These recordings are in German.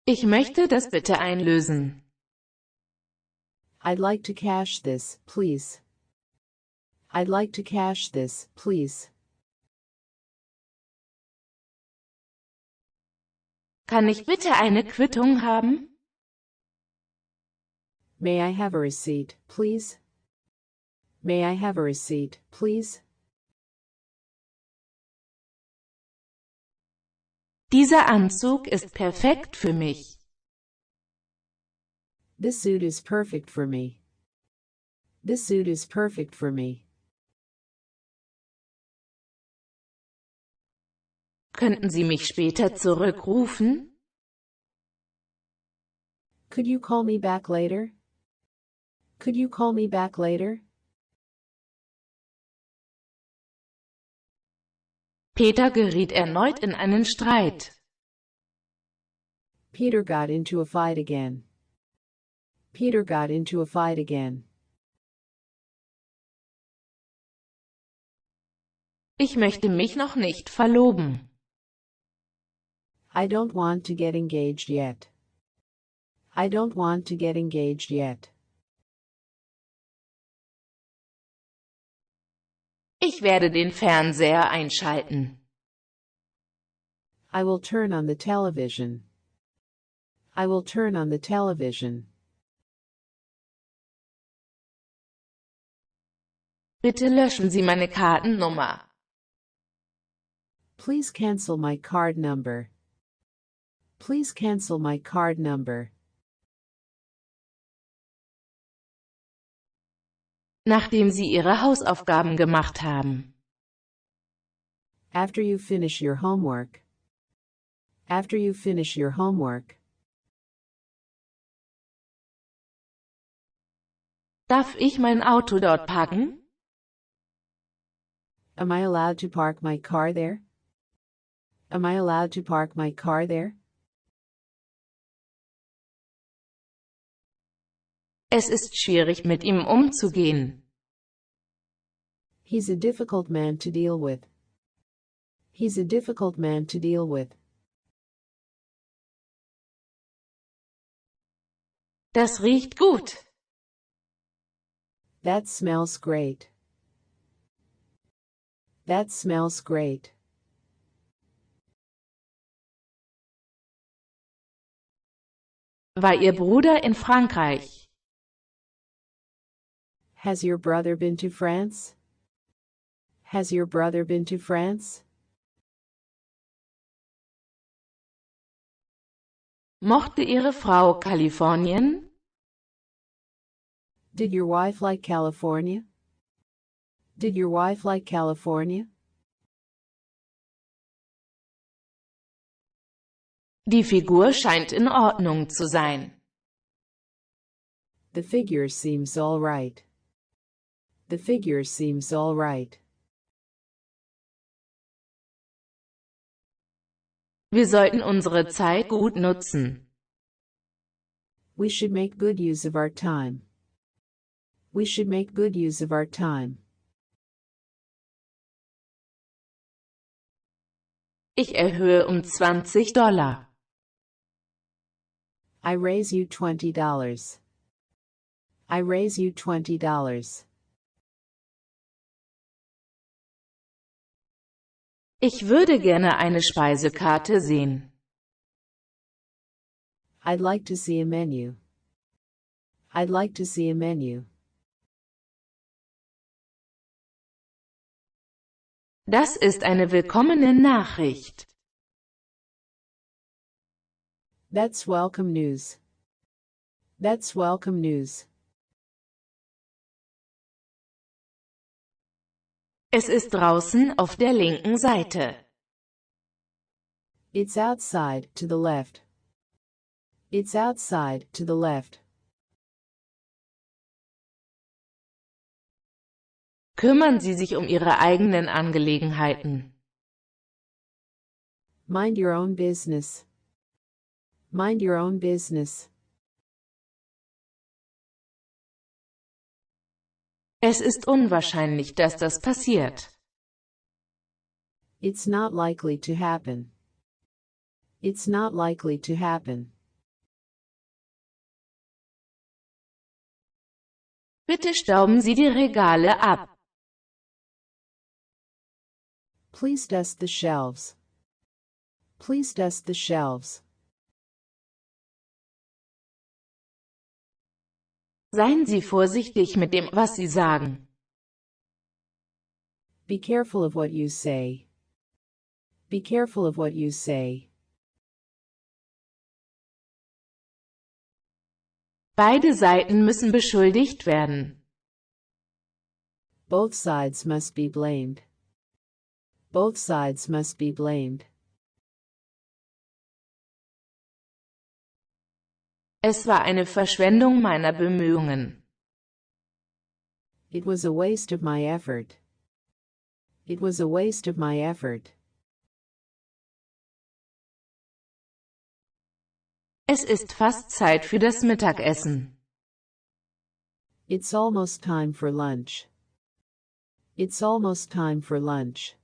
Ich möchte das bitte einlösen. I'd like to cash this, please. I'd like to cash this, please. Kann ich bitte eine Quittung haben? May I have a receipt, please? May I have a receipt, please? Dieser Anzug ist perfekt für mich. This suit is perfect for me. This suit is perfect for me. Könnten Sie mich später zurückrufen? Could you call me back later? Could you call me back later? Peter geriet erneut in einen Streit. Peter got into a fight again. Peter got into a fight again. Ich möchte mich noch nicht verloben. I don't want to get engaged yet. I don't want to get engaged yet. Ich werde den Fernseher einschalten. I will turn on the television. I will turn on the television. Bitte löschen Sie meine Kartennummer. Please cancel my card number. Please cancel my card number. Nachdem Sie Ihre Hausaufgaben gemacht haben. After you finish your homework. After you finish your homework. Darf ich mein Auto dort parken? Am I allowed to park my car there? Am I allowed to park my car there? Es ist schwierig, mit ihm umzugehen. He's a difficult man to deal with. He's a difficult man to deal with. Das riecht gut. That smells great. That smells great. War Ihr Bruder in Frankreich? Has your brother been to France? Has your brother been to France? Mochte Ihre Frau Kalifornien? Did your wife like California? Did your wife like California? Die Figur scheint in Ordnung zu sein. The figure seems all right. The figure seems all right. Wir sollten unsere Zeit gut nutzen. We should make good use of our time. We should make good use of our time. Ich erhöhe um $20. I raise you $20. I raise you $20. Ich würde gerne eine Speisekarte sehen. I'd like to see a menu. I'd like to see a menu. Das ist eine willkommene Nachricht. That's welcome news. That's welcome news. Es ist draußen auf der linken Seite. It's outside to the left. It's outside to the left. Kümmern Sie sich um Ihre eigenen Angelegenheiten. Mind your own business. Mind your own business. Es ist unwahrscheinlich, dass das passiert. It's not likely to happen. It's not likely to happen. Bitte stauben Sie die Regale ab. Please dust the shelves. Please dust the shelves. Seien Sie vorsichtig mit dem, was Sie sagen. Be careful of what you say. Be careful of what you say. Beide Seiten müssen beschuldigt werden. Both sides must be blamed. Both sides must be blamed. Es war eine Verschwendung meiner Bemühungen. It was a waste of my effort. It was a waste of my effort. Es ist fast Zeit für das Mittagessen. It's almost time for lunch. It's almost time for lunch.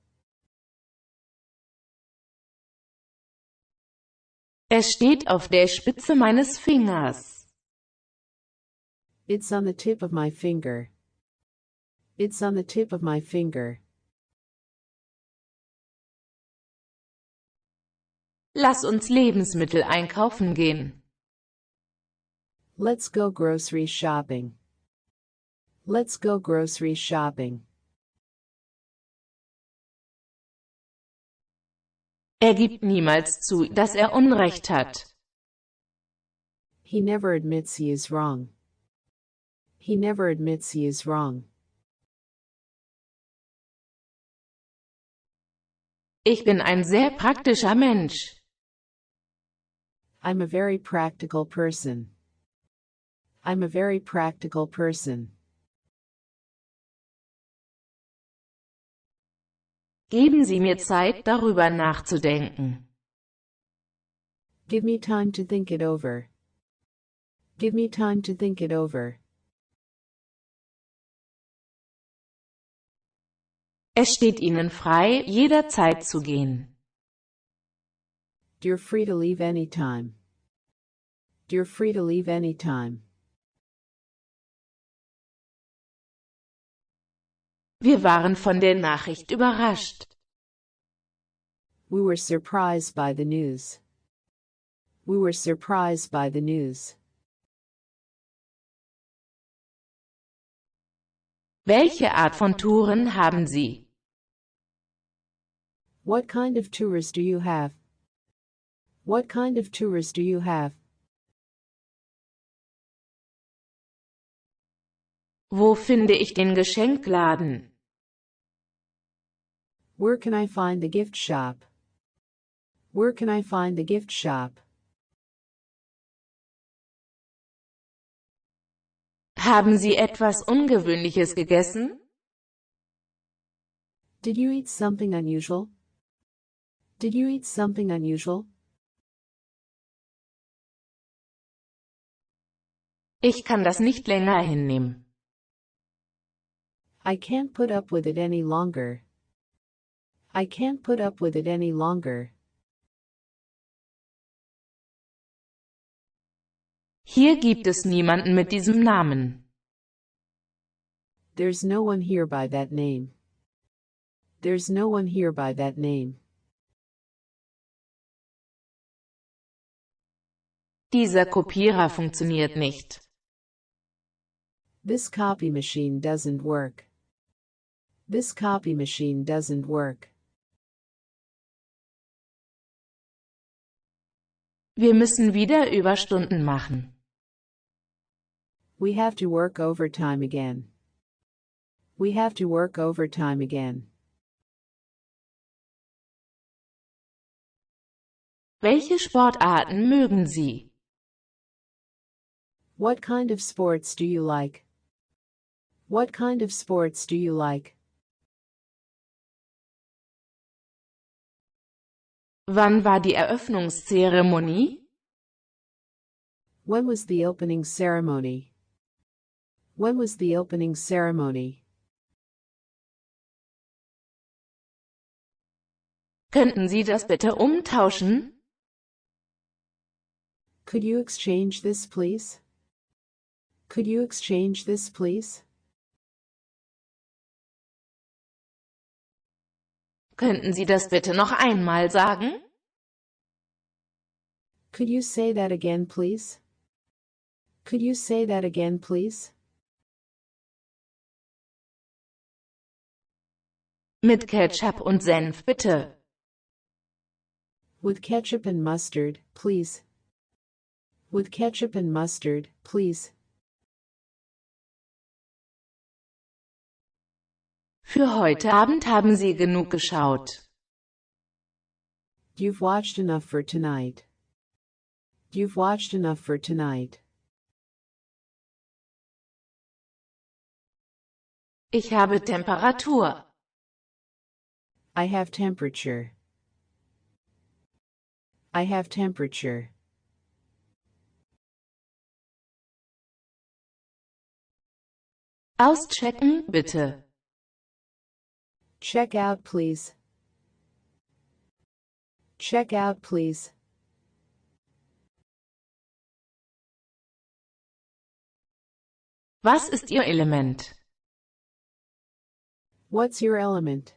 Es steht auf der Spitze meines Fingers. It's on the tip of my finger. It's on the tip of my finger. Lass uns Lebensmittel einkaufen gehen. Let's go grocery shopping. Let's go grocery shopping. Er gibt niemals zu, dass er Unrecht hat. He never admits he is wrong. He never admits he is wrong. Ich bin ein sehr praktischer Mensch. I'm a very practical person. I'm a very practical person. Geben Sie mir Zeit, darüber nachzudenken. Give me time to think it over. Give me time to think it over. Es steht Ihnen frei, jederzeit zu gehen. You're free to leave anytime. You're free to leave anytime. Wir waren von der Nachricht überrascht. We were surprised by the news. We were surprised by the news. Welche Art von Touren haben Sie? What kind of tours do you have? What kind of tours do you have? Wo finde ich den Geschenkladen? Where can I find the gift shop? Where can I find the gift shop? Haben Sie etwas Ungewöhnliches gegessen? Did you eat something unusual? Did you eat something unusual? Ich kann das nicht länger hinnehmen. I can't put up with it any longer. I can't put up with it any longer. Hier gibt es niemanden mit diesem Namen. There's no one here by that name. There's no one here by that name. Dieser Kopierer funktioniert nicht. This copy machine doesn't work. This copy machine doesn't work. Wir müssen wieder Überstunden machen. We have to work overtime again. We have to work overtime again. Welche Sportarten mögen Sie? What kind of sports do you like? What kind of sports do you like? Wann war die Eröffnungszeremonie? When was the opening ceremony? When was the opening ceremony? Könnten Sie das bitte umtauschen? Could you exchange this, please? Could you exchange this, please? Könnten Sie das bitte noch einmal sagen? Could you say that again, please? Could you say that again, please? Mit Ketchup und Senf, bitte. With ketchup and mustard, please. With ketchup and mustard, please. Für heute Abend haben Sie genug geschaut. You've watched enough for tonight. You've watched enough for tonight. Ich habe Temperatur. I have temperature. I have temperature. Auschecken, bitte. Check out, please. Check out, please. Was ist Ihr Element? What's your element?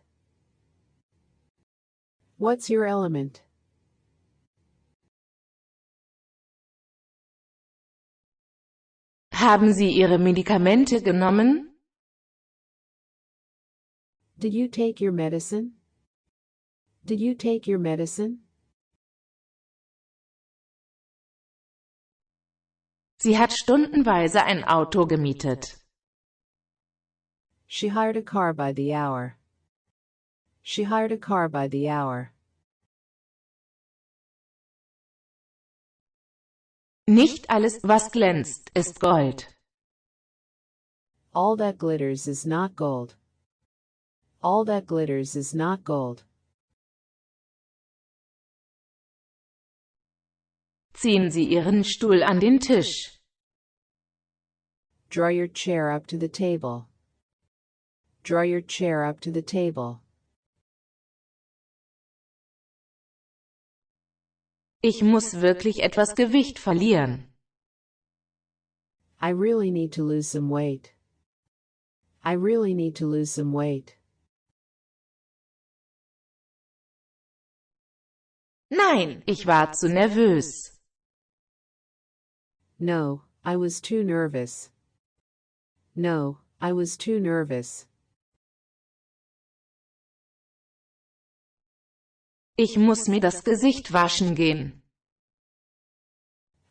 What's your element? Haben Sie Ihre Medikamente genommen? Did you take your medicine? Did you take your medicine? Sie hat stundenweise ein Auto gemietet. She hired a car by the hour. She hired a car by the hour. Nicht alles, was glänzt, ist Gold. All that glitters is not gold. All that glitters is not gold. Ziehen Sie Ihren Stuhl an den Tisch. Draw your chair up to the table. Draw your chair up to the table. Ich muss wirklich etwas Gewicht verlieren. I really need to lose some weight. I really need to lose some weight. Nein, ich war zu nervös. No, I was too nervous. No, I was too nervous. Ich muss mir das Gesicht waschen gehen.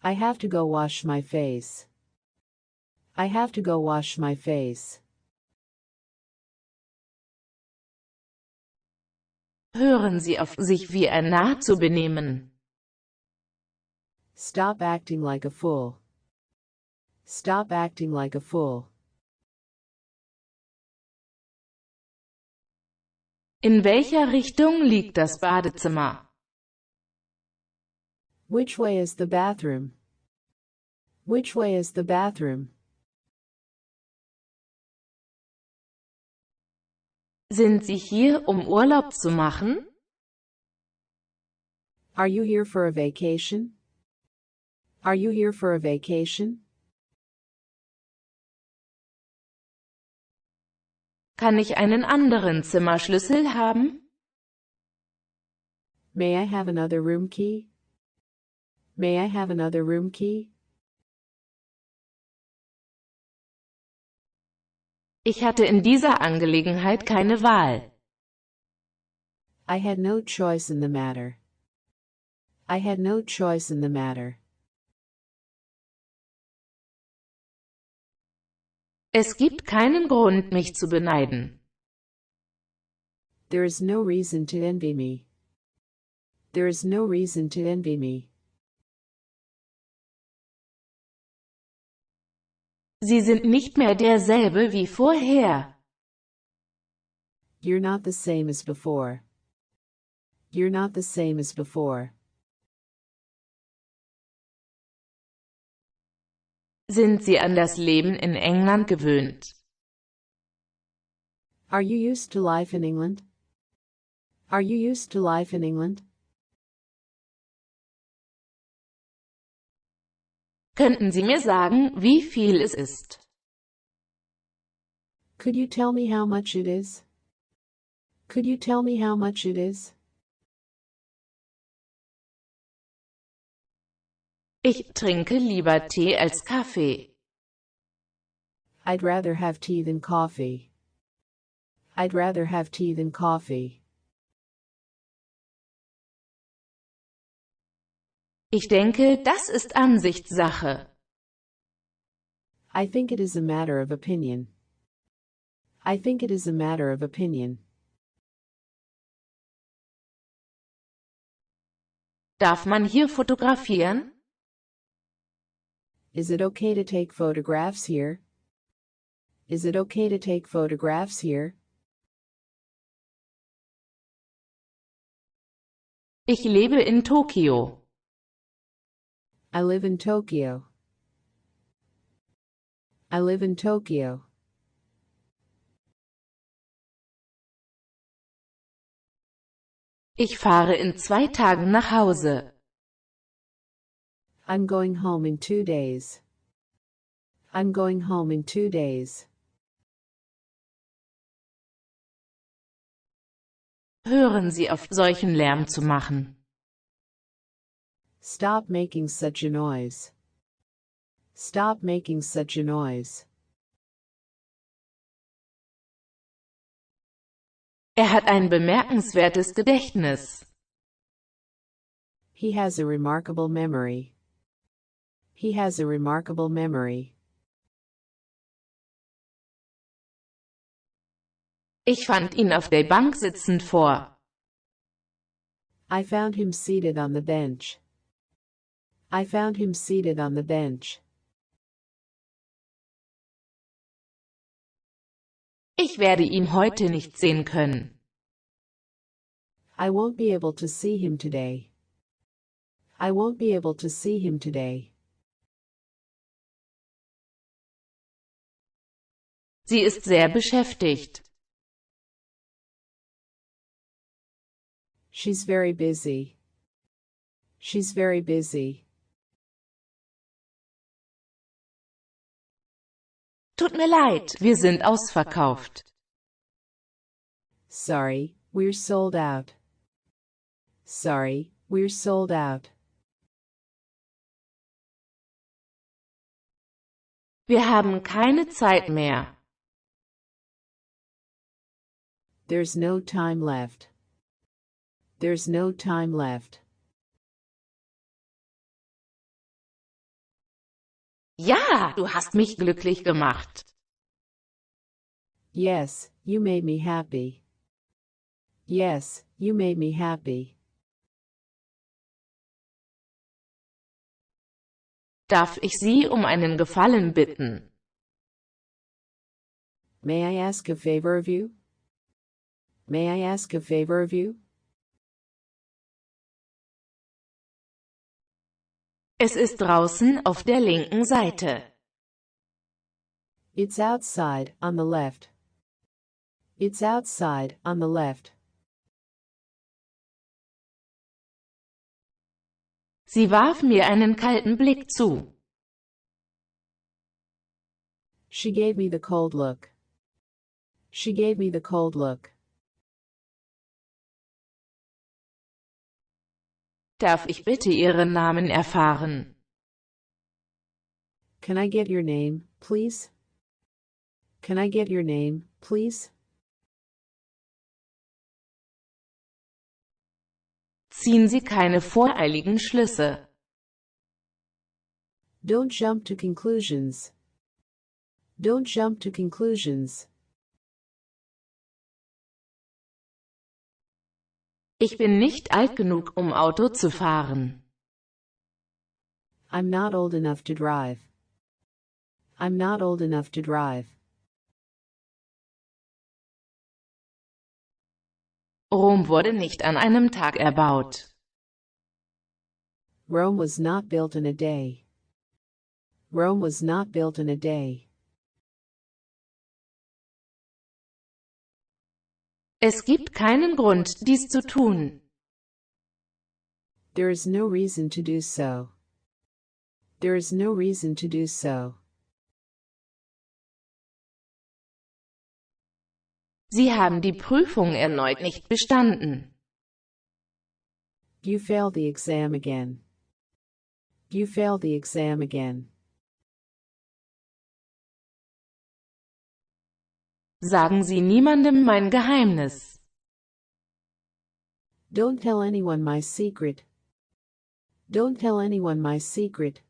I have to go wash my face. I have to go wash my face. Hören Sie auf, sich wie ein Narr zu benehmen. Stop acting like a fool. Stop acting like a fool. In welcher Richtung liegt das Badezimmer? Which way is the bathroom? Which way is the bathroom? Sind Sie hier, um Urlaub zu machen? Are you here for a vacation? Are you here for a vacation? Kann ich einen anderen Zimmerschlüssel haben? May I have another room key? May I have another room key? Ich hatte in dieser Angelegenheit keine Wahl. I had no choice in the matter. I had no choice in the matter. Es gibt keinen Grund, mich zu beneiden. There is no reason to envy me. There is no reason to envy me. Sie sind nicht mehr derselbe wie vorher. You're not the same as before. You're not the same as before. Sind Sie an das Leben in England gewöhnt? Are you used to life in England? Are you used to life in England? Könnten Sie mir sagen, wie viel es ist? Could you tell me how much it is? Could you tell me how much it is? Ich trinke lieber Tee als Kaffee. I'd rather have tea than coffee. I'd rather have tea than coffee. Ich denke, das ist Ansichtssache. I think it is a matter of opinion. I think it is a matter of opinion. Darf man hier fotografieren? Is it okay to take photographs here? Is it okay to take photographs here? Ich lebe in Tokio. I live in Tokyo. I live in Tokyo. Ich fahre in 2 Tagen nach Hause. I'm going home in 2 days. I'm going home in 2 days. Hören Sie auf, solchen Lärm zu machen. Stop making such a noise. Stop making such a noise. Er hat ein bemerkenswertes Gedächtnis. He has a remarkable memory. He has a remarkable memory. Ich fand ihn auf der Bank sitzend vor. I found him seated on the bench. I found him seated on the bench. Ich werde ihn heute nicht sehen können. I won't be able to see him today. I won't be able to see him today. Sie ist sehr beschäftigt. She's very busy. She's very busy. Tut mir leid, wir sind ausverkauft. Sorry, we're sold out. Sorry, we're sold out. Wir haben keine Zeit mehr. There's no time left. There's no time left. Ja, du hast mich glücklich gemacht. Yes, you made me happy. Yes, you made me happy. Darf ich Sie um einen Gefallen bitten? May I ask a favor of you? May I ask a favor of you? Es ist draußen auf der linken Seite. It's outside, on the left. It's outside, on the left. Sie warf mir einen kalten Blick zu. She gave me the cold look. She gave me the cold look. Darf ich bitte Ihren Namen erfahren? Can I get your name, please? Can I get your name, please? Ziehen Sie keine voreiligen Schlüsse. Don't jump to conclusions. Don't jump to conclusions. Ich bin nicht alt genug, um Auto zu fahren. I'm not old enough to drive. I'm not old enough to drive. Rom wurde nicht an einem Tag erbaut. Rome was not built in a day. Rome was not built in a day. Es gibt keinen Grund, dies zu tun. There is no reason to do so. There is no reason to do so. Sie haben die Prüfung erneut nicht bestanden. You failed the exam again. You failed the exam again. Sagen Sie niemandem mein Geheimnis. Don't tell anyone my secret. Don't tell anyone my secret.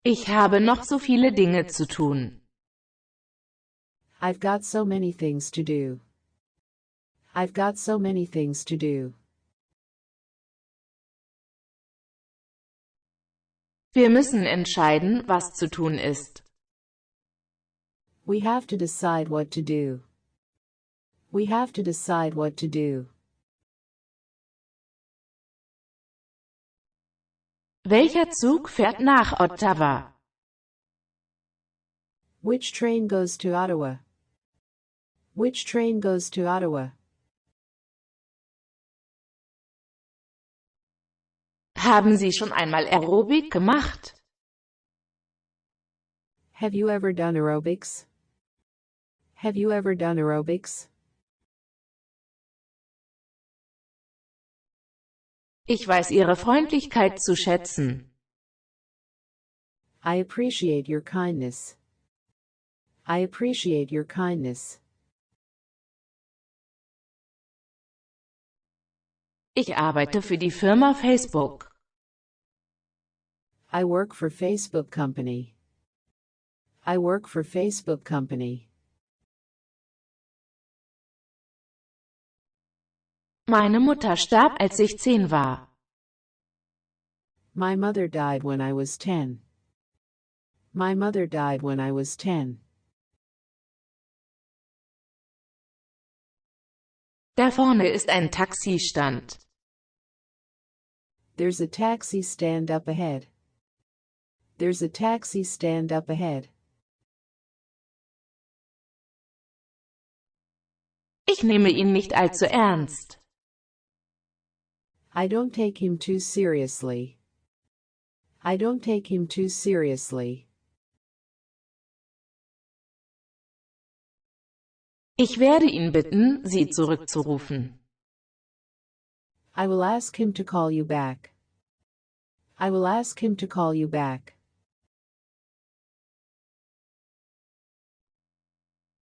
Ich habe noch so viele Dinge zu tun. I've got so many things to do. I've got so many things to do. Wir müssen entscheiden, was zu tun ist. We have to decide what to do. We have to decide what to do. Welcher Zug fährt nach Ottawa? Which train goes to Ottawa? Which train goes to Ottawa? Haben Sie schon einmal Aerobik gemacht? Have you ever done aerobics? Have you ever done aerobics? Ich weiß Ihre Freundlichkeit zu schätzen. I appreciate your kindness. I appreciate your kindness. Ich arbeite für die Firma Facebook. I work for Facebook company. I work for Facebook company. Meine Mutter starb, als ich 10 war. My mother died when I was 10. My mother died when I was 10. Da vorne ist ein Taxistand. There's a taxi stand up ahead. There's a taxi stand up ahead. Ich nehme ihn nicht allzu ernst. I don't take him too seriously. I don't take him too seriously. Ich werde ihn bitten, Sie zurückzurufen. I will ask him to call you back. I will ask him to call you back.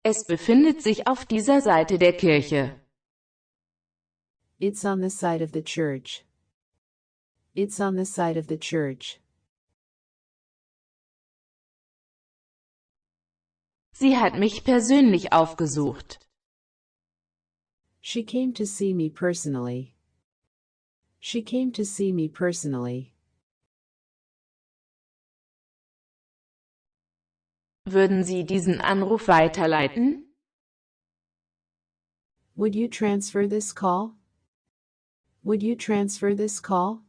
Es befindet sich auf dieser Seite der Kirche. It's on the side of the church. It's on the side of the church. Sie hat mich persönlich aufgesucht. She came to see me personally. She came to see me personally. Würden Sie diesen Anruf weiterleiten? Would you transfer this call? Would you transfer this call?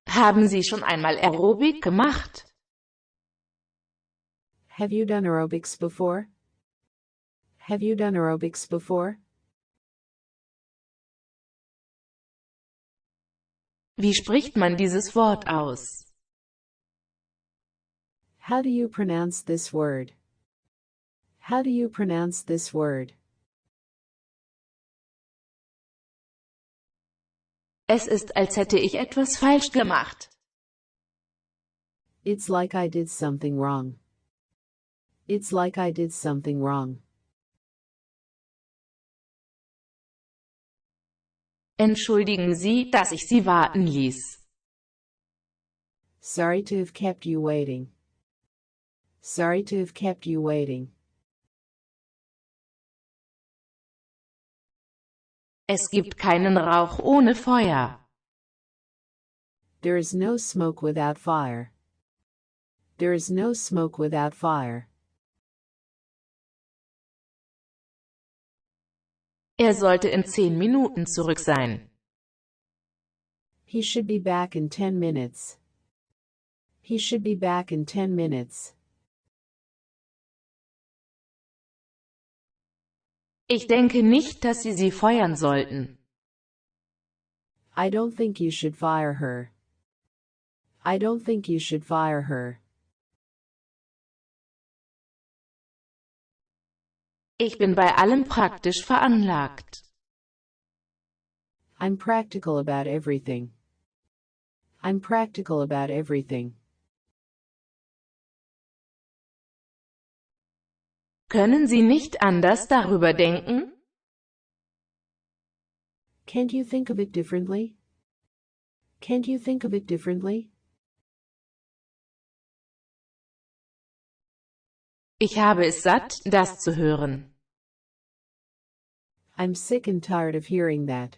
Haben Sie schon einmal Aerobik gemacht? Have you done aerobics before? Have you done aerobics before? Wie spricht man dieses Wort aus? How do you pronounce this word? How do you pronounce this word? Es ist, als hätte ich etwas falsch gemacht. It's like I did something wrong. It's like I did something wrong. Entschuldigen Sie, dass ich Sie warten ließ. Sorry to have kept you waiting. Sorry to have kept you waiting. Es gibt keinen Rauch ohne Feuer. There is no smoke without fire. There is no smoke without fire. Er sollte in 10 Minuten zurück sein. He should be back in 10 minutes. He should be back in 10 minutes. Ich denke nicht, dass Sie sie feuern sollten. I don't think you should fire her. I don't think you should fire her. Ich bin bei allem praktisch veranlagt. I'm practical about everything. I'm practical about everything. Können Sie nicht anders darüber denken? Can't you think of it differently? Can't you think of it differently? Ich habe es satt, das zu hören. I'm sick and tired of hearing that.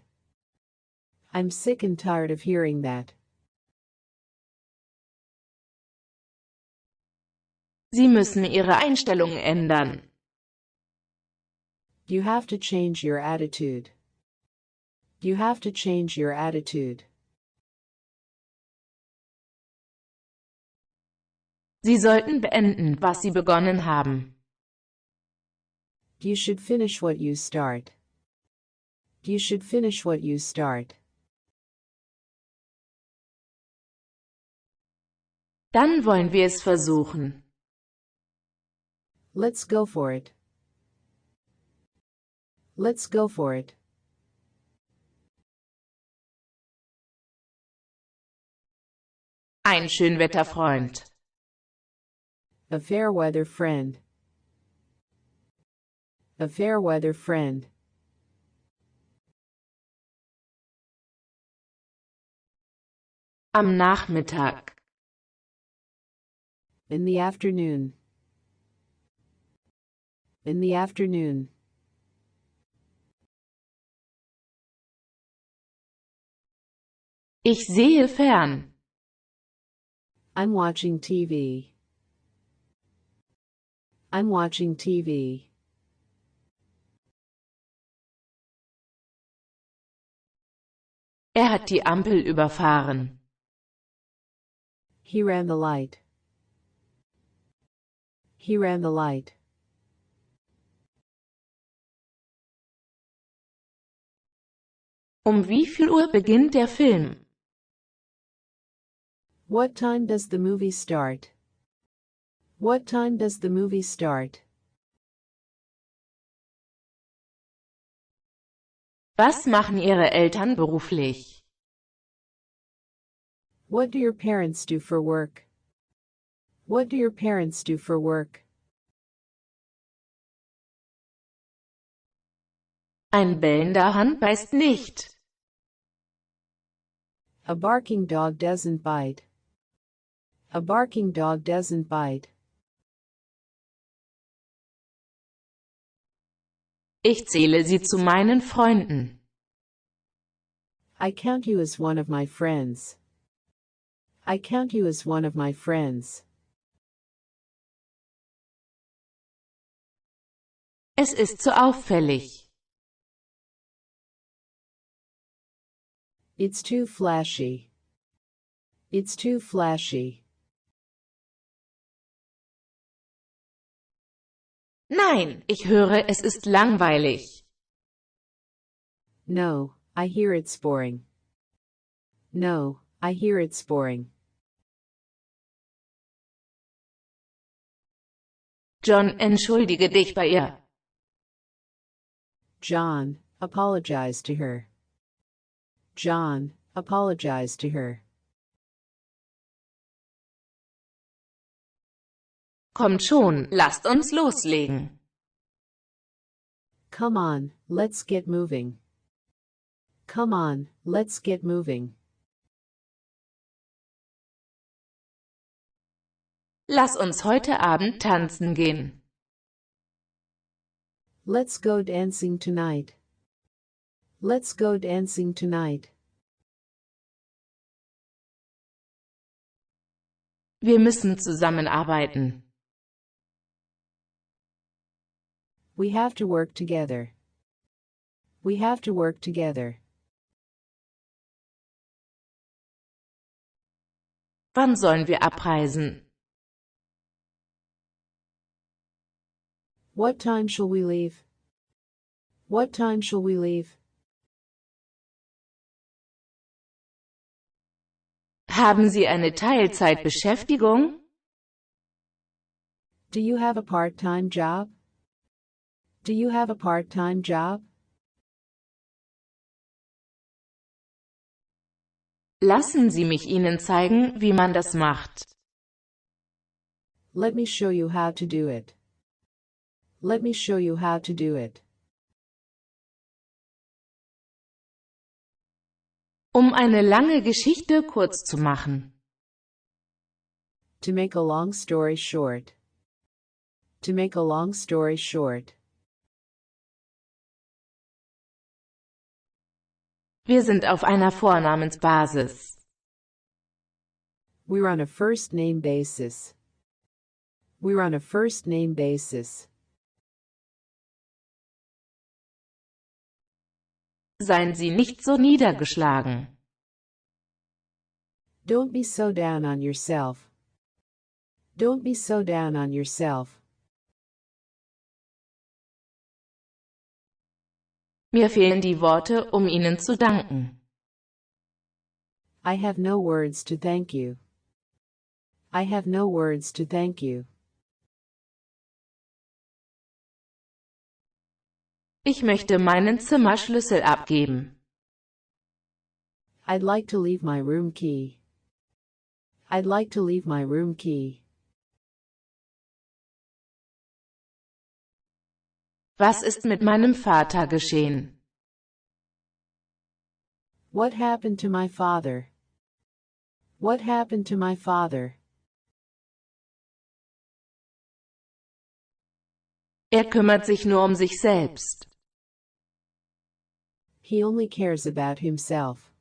I'm sick and tired of hearing that. Sie müssen Ihre Einstellung ändern. You have to change your attitude. You have to change your attitude. Sie sollten beenden, was Sie begonnen haben. You should finish what you start. You should finish what you start. Dann wollen wir es versuchen. Let's go for it. Let's go for it. Ein Schönwetterfreund. A fair weather friend. A fair weather friend. Am Nachmittag. In the afternoon. In the afternoon. Ich sehe fern. I'm watching TV. I'm watching TV. Er hat die Ampel überfahren. He ran the light. He ran the light. Wie viel Uhr beginnt der Film? What time does the movie start? What time does the movie start? Was machen Ihre Eltern beruflich? What do your parents do for work? What do your parents do for work? Ein bellender Hund beißt nicht. A barking dog doesn't bite. A barking dog doesn't bite. Ich zähle Sie zu meinen Freunden. I count you as one of my friends. I count you as one of my friends. Es ist so auffällig. It's too flashy. It's too flashy. Nein, ich höre, es ist langweilig. No, I hear it's boring. No, I hear it's boring. John, entschuldige dich bei ihr. John, apologize to her. John, apologize to her. Kommt schon, lasst uns loslegen. Come on, let's get moving. Come on, let's get moving. Lass uns heute Abend tanzen gehen. Let's go dancing tonight. Let's go dancing tonight. Wir müssen zusammenarbeiten. We have to work together. We have to work together. Wann sollen wir abreisen? What time shall we leave? What time shall we leave? Haben Sie eine Teilzeitbeschäftigung? Do you have a part-time job? Do you have a part-time job? Lassen Sie mich Ihnen zeigen, wie man das macht. Let me show you how to do it. Let me show you how to do it. Um eine lange Geschichte kurz zu machen. To make a long story short. To make a long story short. Wir sind auf einer Vornamensbasis. We're on a first name basis. We're on a first name basis. Seien Sie nicht so niedergeschlagen. Don't be so down on yourself. Don't be so down on yourself. Mir fehlen die Worte, um Ihnen zu danken. I have no words to thank you. I have no words to thank you. Ich möchte meinen Zimmerschlüssel abgeben. I'd like to leave my room key. I'd like to leave my room key. Was ist mit meinem Vater geschehen? What happened to my father? What happened to my father? Er kümmert sich nur um sich selbst. He only cares about himself.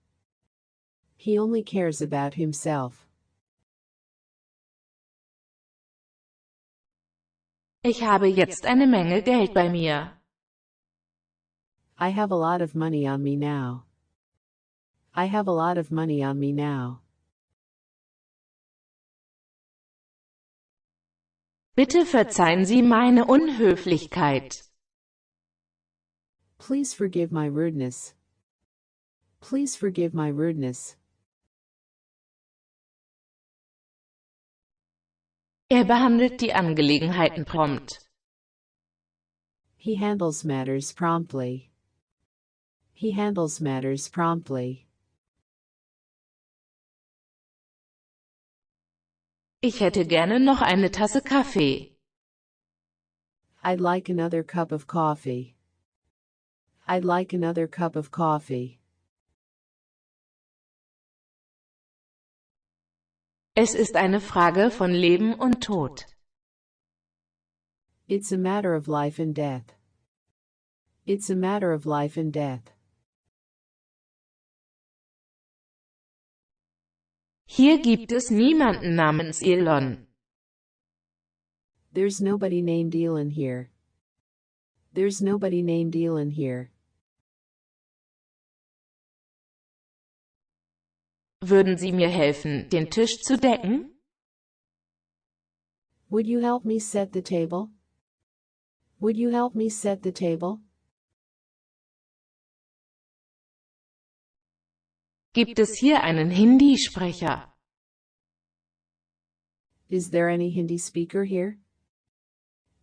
He only cares about himself. Ich habe jetzt eine Menge Geld bei mir. I have a lot of money on me now. I have a lot of money on me now. Bitte verzeihen Sie meine Unhöflichkeit. Please forgive my rudeness. Please forgive my rudeness. Er behandelt die Angelegenheiten prompt. He handles matters promptly. He handles matters promptly. Ich hätte gerne noch eine Tasse Kaffee. I'd like another cup of coffee. I'd like another cup of coffee. Es ist eine Frage von Leben und Tod. It's a matter of life and death. It's a matter of life and death. Hier gibt es niemanden namens Elon. There's nobody named Elon here. There's nobody named Elon here. Würden Sie mir helfen, den Tisch zu decken? Would you help me set the table? Would you help me set the table? Gibt es hier einen Hindi-Sprecher? Is there any Hindi speaker here?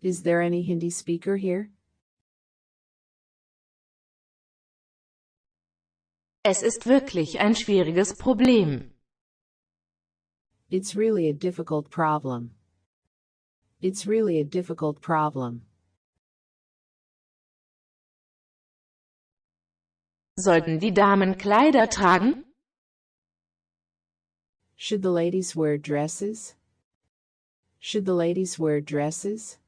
Is there any Hindi speaker here? Es ist wirklich ein schwieriges Problem. It's really a difficult problem. It's really a difficult problem. Sollten die Damen Kleider tragen? Should the ladies wear dresses? Should the ladies wear dresses?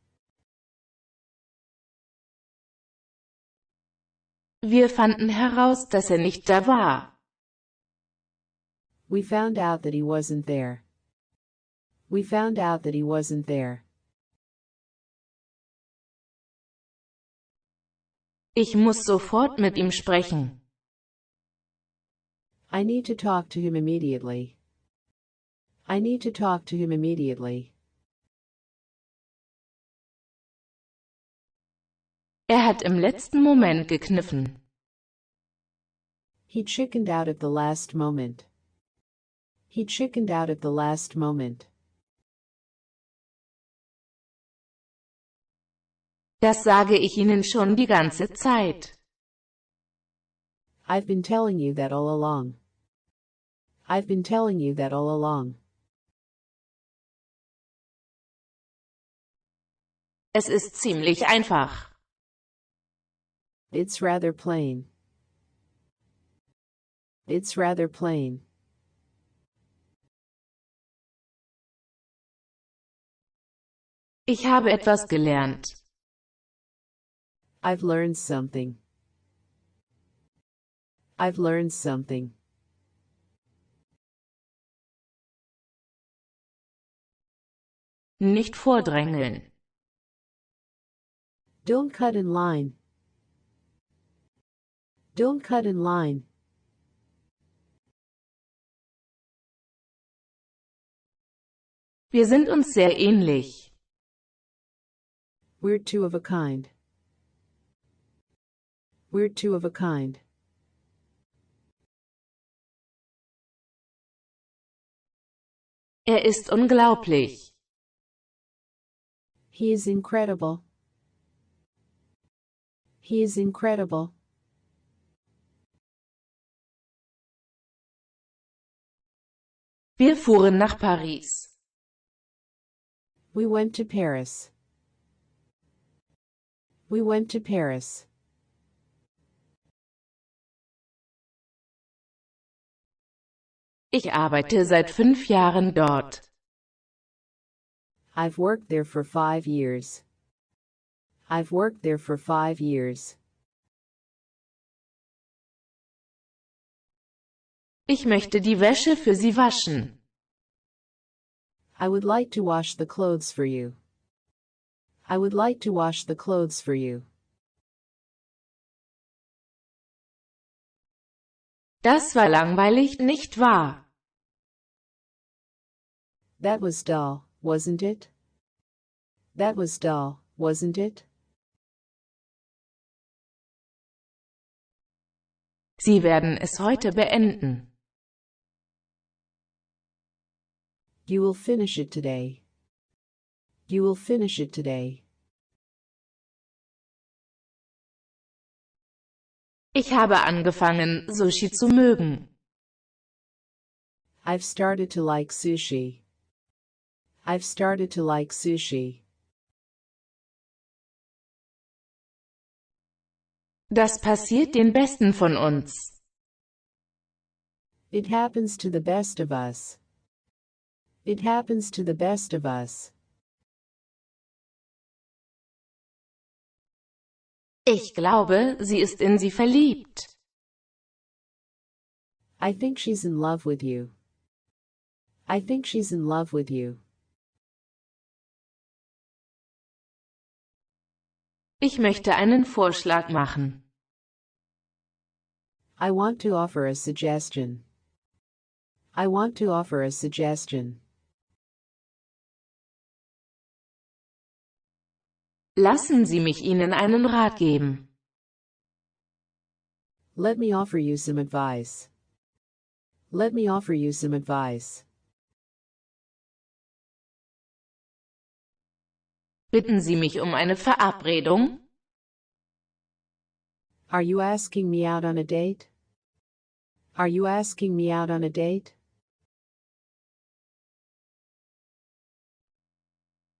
Wir fanden heraus, dass er nicht da war. We found out that he wasn't there. We found out that he wasn't there. Ich muss sofort mit ihm sprechen. I need to talk to him immediately. I need to talk to him immediately. Er hat im letzten Moment gekniffen. He chickened out at the last moment. He chickened out at the last moment. Das sage ich Ihnen schon die ganze Zeit. I've been telling you that all along. I've been telling you that all along. Es ist ziemlich einfach. It's rather plain. It's rather plain. Ich habe etwas gelernt. I've learned something. I've learned something. Nicht vordrängeln. Don't cut in line. Don't cut in line. Wir sind uns sehr ähnlich. We're two of a kind. We're two of a kind. Er ist unglaublich. He is incredible. He is incredible. Wir fuhren nach Paris. We went to Paris. We went to Paris. Ich arbeite seit 5 Jahren dort. I've worked there for 5 years. I've worked there for 5 years. Ich möchte die Wäsche für Sie waschen. I would like to wash the clothes for you. I would like to wash the clothes for you. Das war langweilig, nicht wahr? That was dull, wasn't it? That was dull, wasn't it? Sie werden es heute beenden. You will finish it today. You will finish it today. Ich habe angefangen, Sushi zu mögen. I've started to like sushi. I've started to like sushi. Das passiert den Besten von uns. It happens to the best of us. It happens to the best of us. Ich glaube, sie ist in Sie verliebt. I think she's in love with you. I think she's in love with you. Ich möchte einen Vorschlag machen. I want to offer a suggestion. I want to offer a suggestion. Lassen Sie mich Ihnen einen Rat geben. Let me offer you some advice. Let me offer you some advice. Bitten Sie mich um eine Verabredung? Are you asking me out on a date? Are you asking me out on a date?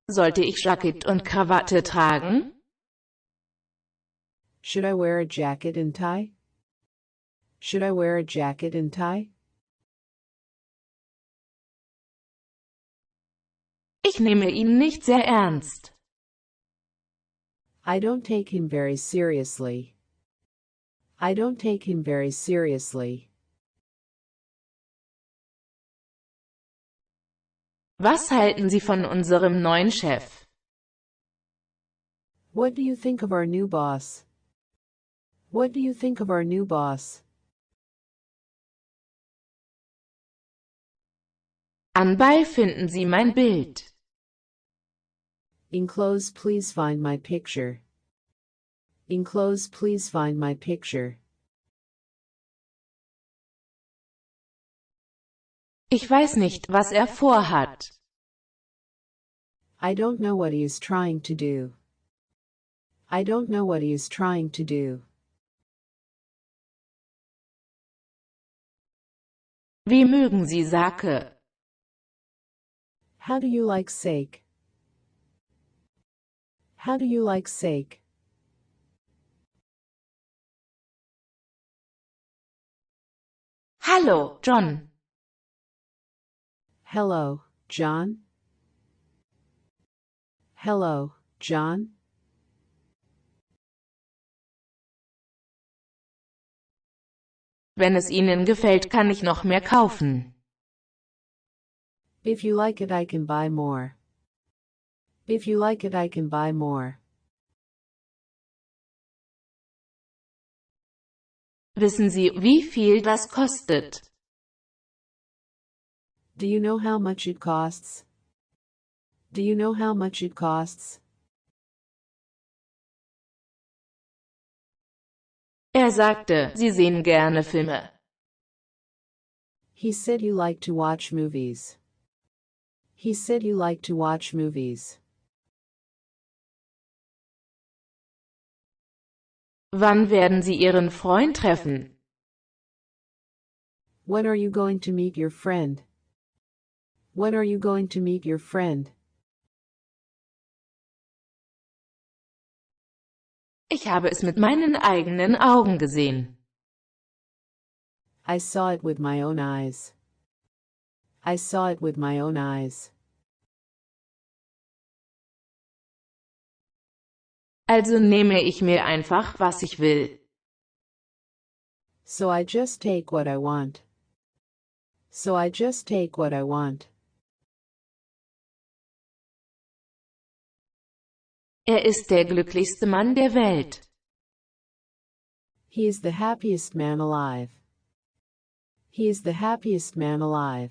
Sollte ich Jackett und Krawatte tragen? Should I wear a jacket and tie? Should I wear a jacket and tie? Ich nehme ihn nicht sehr ernst. I don't take him very seriously. I don't take him very seriously. Was halten Sie von unserem neuen Chef? What do you think of our new boss? What do you think of our new boss? Anbei finden Sie mein Bild. Enclosed, please find my picture. Enclosed, please find my picture. Ich weiß nicht, was er vorhat. I don't know what he is trying to do. I don't know what he is trying to do. Wie mögen Sie Sake? How do you like sake? How do you like sake? Hallo, John. Hello, John? Hello, John? Wenn es Ihnen gefällt, kann ich noch mehr kaufen. If you like it, I can buy more. If you like it, I can buy more. Wissen Sie, wie viel das kostet? Do you know how much it costs? Do you know how much it costs? Er sagte, Sie sehen gerne Filme. He said you like to watch movies. He said you like to watch movies. Wann werden Sie Ihren Freund treffen? When are you going to meet your friend? When are you going to meet your friend? Ich habe es mit meinen eigenen Augen gesehen. I saw it with my own eyes. I saw it with my own eyes. Also nehme ich mir einfach, was ich will. So I just take what I want. So I just take what I want. Er ist der glücklichste Mann der Welt. He is the happiest man alive. He is the happiest man alive.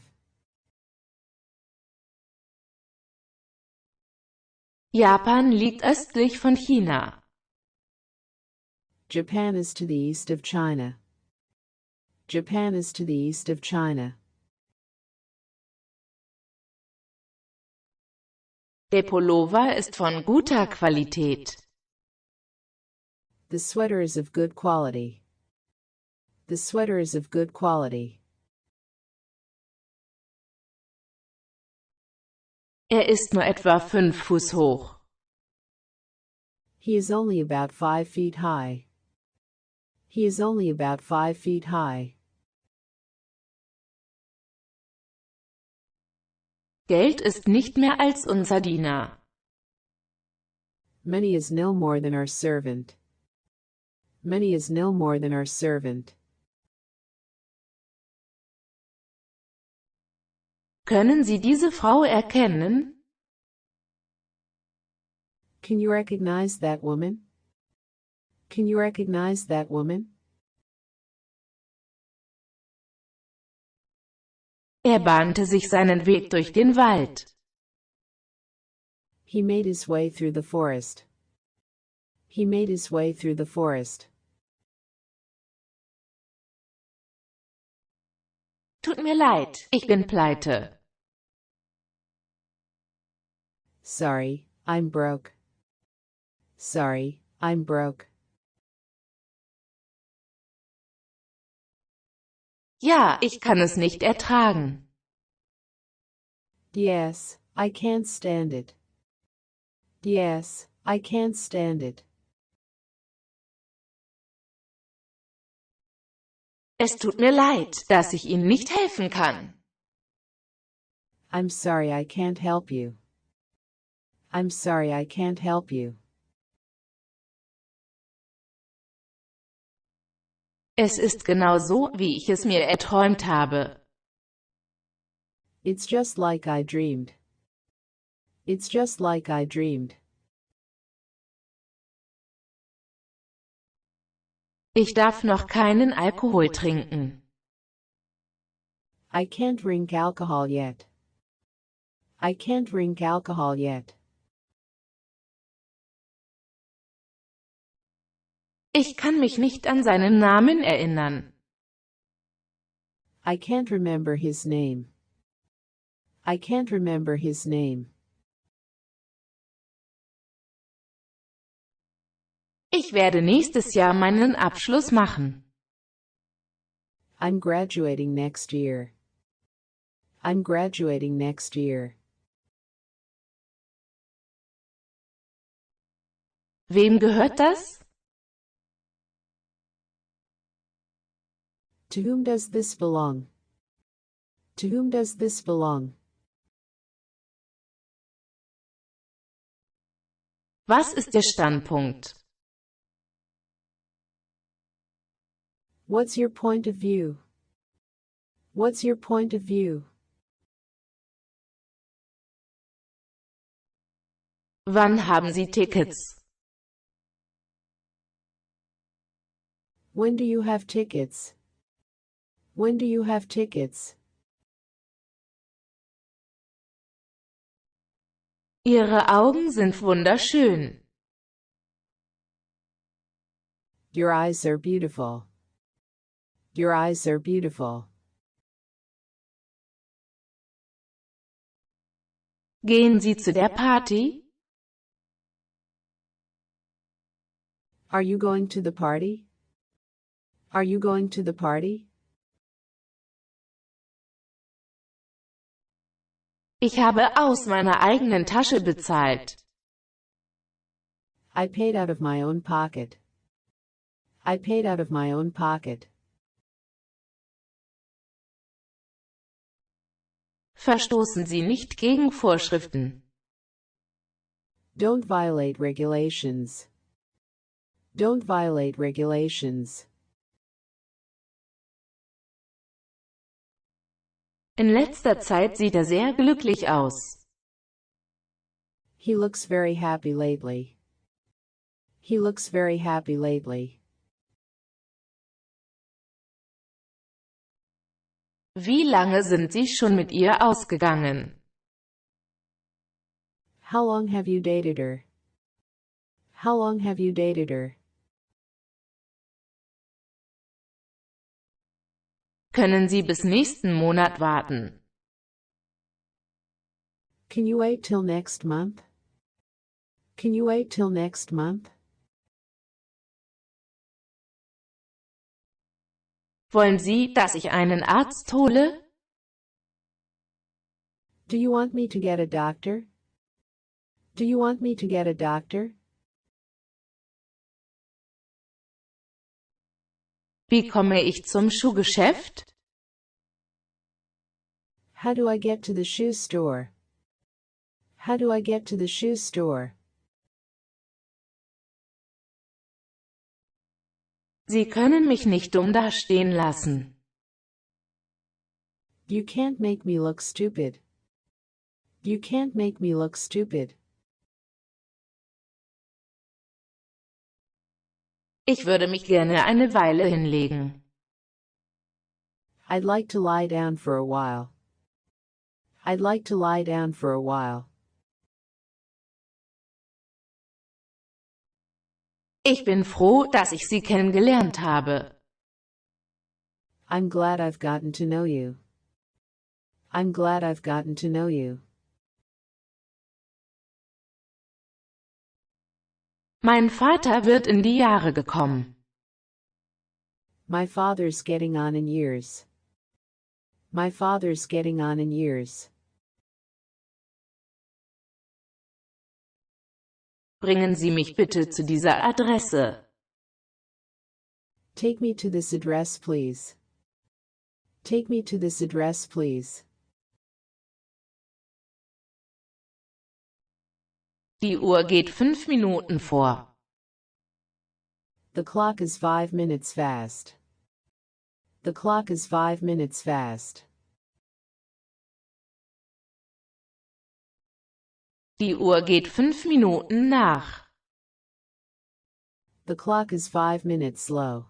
Japan liegt östlich von China. Japan is to the east of China. Japan is to the east of China. Der Pullover ist von guter Qualität. The sweater is of good quality. The sweater is of good quality. Er ist nur etwa 5 Fuß hoch. He is only about 5 feet high. He is only about 5 feet high. Geld ist nicht mehr als unser Diener. Money is no more than our servant. Money is no more than our servant. Können Sie diese Frau erkennen? Can you recognize that woman? Can you recognize that woman? Er bahnte sich seinen Weg durch den Wald. He made his way through the forest. He made his way through the forest. Tut mir leid, ich bin pleite. Sorry, I'm broke. Sorry, I'm broke. Ja, ich kann es nicht ertragen. Yes, I can't stand it. Yes, I can't stand it. Es tut mir leid, dass ich Ihnen nicht helfen kann. I'm sorry I can't help you. I'm sorry I can't help you. Es ist genau so, wie ich es mir erträumt habe. It's just like I dreamed. It's just like I dreamed. Ich darf noch keinen Alkohol trinken. I can't drink alcohol yet. I can't drink alcohol yet. Ich kann mich nicht an seinen Namen erinnern. I can't remember his name. I can't remember his name. Ich werde nächstes Jahr meinen Abschluss machen. I'm graduating next year. I'm graduating next year. Wem gehört das? To whom does this belong? To whom does this belong? Was ist Ihr Standpunkt? What's your point of view? What's your point of view? Wann haben Sie Tickets? When do you have tickets? When do you have tickets? Ihre Augen sind wunderschön. Your eyes are beautiful. Your eyes are beautiful. Gehen Sie zu der Party? Are you going to the party? Are you going to the party? Ich habe aus meiner eigenen Tasche bezahlt. I paid out of my own pocket. I paid out of my own pocket. Verstoßen Sie nicht gegen Vorschriften. Don't violate regulations. Don't violate regulations. In letzter Zeit sieht er sehr glücklich aus. He looks very happy lately. He looks very happy lately. Wie lange sind Sie schon mit ihr ausgegangen? How long have you dated her? How long have you dated her? Können Sie bis nächsten Monat warten? Can you wait till next month? Can you wait till next month? Wollen Sie, dass ich einen Arzt hole? Do you want me to get a doctor? Do you want me to get a doctor? Wie komme ich zum Schuhgeschäft? How do I get to the shoe store? How do I get to the shoe store? Sie können mich nicht dumm dastehen lassen. You can't make me look stupid. You can't make me look stupid. Ich würde mich gerne eine Weile hinlegen. I'd like to lie down for a while. I'd like to lie down for a while. Ich bin froh, dass ich Sie kennengelernt habe. I'm glad I've gotten to know you. I'm glad I've gotten to know you. Mein Vater wird in die Jahre gekommen. My father's getting on in years. My father's getting on in years. Bringen Sie mich bitte zu dieser Adresse. Take me to this address, please. Take me to this address, please. Die Uhr geht 5 Minuten vor. The clock is 5 minutes fast. The clock is 5 minutes fast. Die Uhr geht 5 Minuten nach. The clock is 5 minutes slow.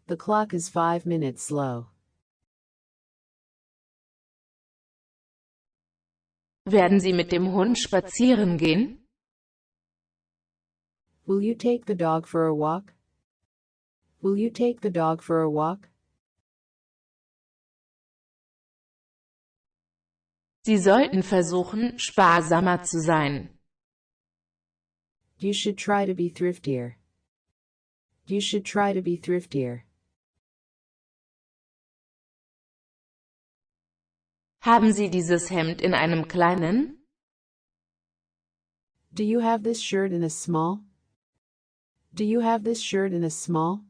The clock is 5 minutes slow. Werden Sie mit dem Hund spazieren gehen? Will you take the dog for a walk? Will you take the dog for a walk? Sie sollten versuchen, sparsamer zu sein. You should try to be thriftier. You should try to be thriftier. Haben Sie dieses Hemd in einem kleinen? Do you have this shirt in a small? Do you have this shirt in a small?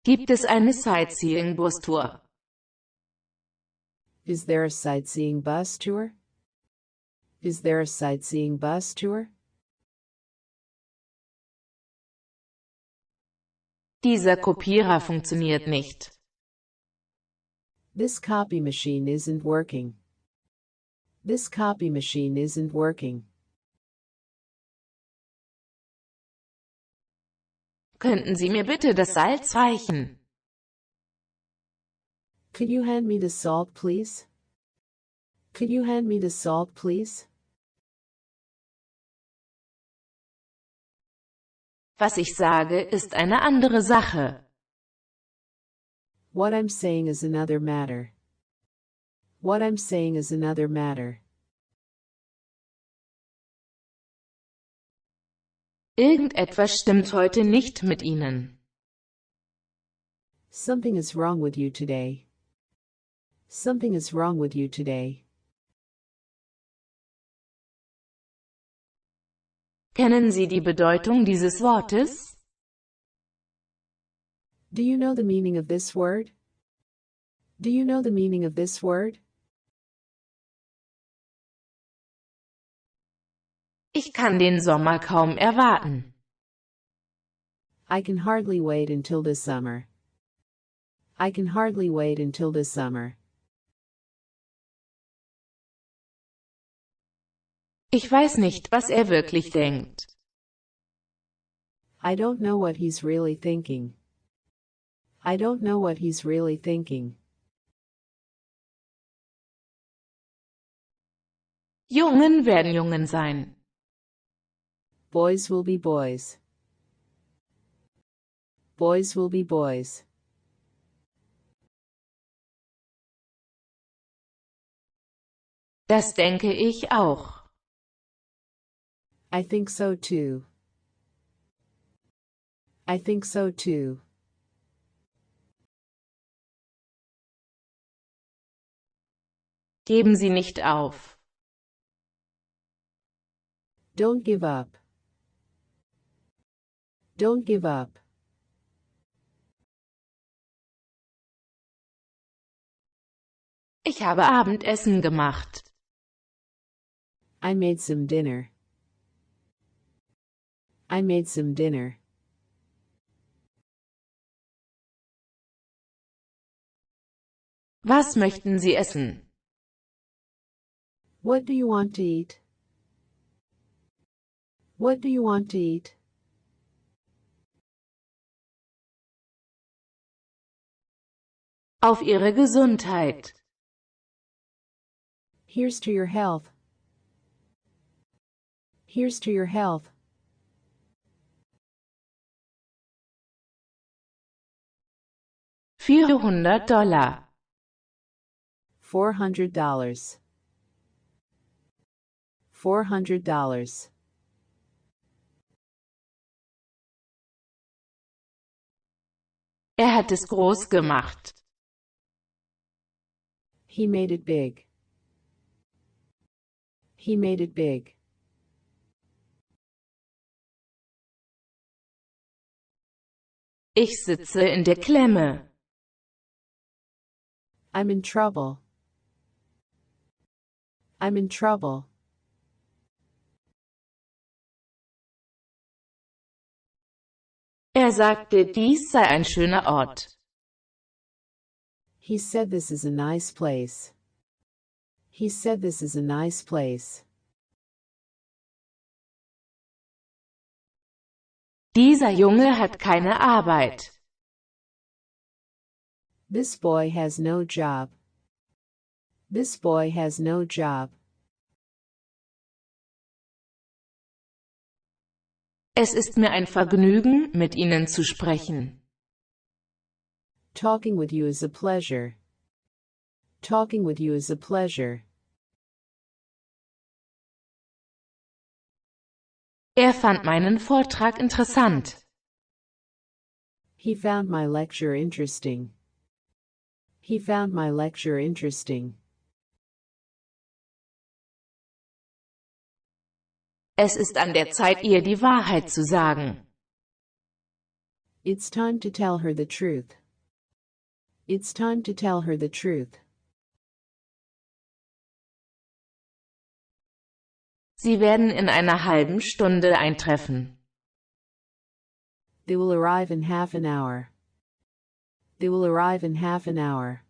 Gibt es eine Sightseeing-Bustour? Is there a sightseeing bus tour? Is there a sightseeing bus tour? Dieser Kopierer funktioniert nicht. This copy machine isn't working. This copy machine isn't working. Könnten Sie mir bitte das Salz reichen? Could you hand me the salt, please? Could you hand me the salt, please? Was ich sage, ist eine andere Sache. What I'm saying is another matter. What I'm saying is another matter. Irgendetwas stimmt heute nicht mit Ihnen. Something is wrong with you today. Something is wrong with you today. Kennen Sie die Bedeutung dieses Wortes? Do you know the meaning of this word? Do you know the meaning of this word? Ich kann den Sommer kaum erwarten. I can hardly wait until this summer. I can hardly wait until this summer. Ich weiß nicht, was er wirklich denkt. I don't know what he's really thinking. I don't know what he's really thinking. Jungen werden Jungen sein. Boys will be boys. Boys will be boys. Das denke ich auch. I think so too. I think so too. Geben Sie nicht auf. Don't give up. Don't give up. Ich habe Abendessen gemacht. I made some dinner. I made some dinner. Was möchten Sie essen? What do you want to eat? What do you want to eat? Auf Ihre Gesundheit. Here's to your health. Here's to your health. $400. $400. $400. Er hat es groß gemacht. He made it big. He made it big. Ich sitze in der Klemme. I'm in trouble. I'm in trouble. Er sagte, dies sei ein schöner Ort. He said this is a nice place. He said this is a nice place. Dieser Junge hat keine Arbeit. This boy has no job. This boy has no job. Es ist mir ein Vergnügen, mit Ihnen zu sprechen. Talking with you is a pleasure. Talking with you is a pleasure. Er fand meinen Vortrag interessant. He found my lecture interesting. He found my lecture interesting. Es ist an der Zeit, ihr die Wahrheit zu sagen. It's time to tell her the truth. It's time to tell her the truth. Sie werden in einer halben Stunde eintreffen. They will arrive in half an hour. They will arrive in half an hour.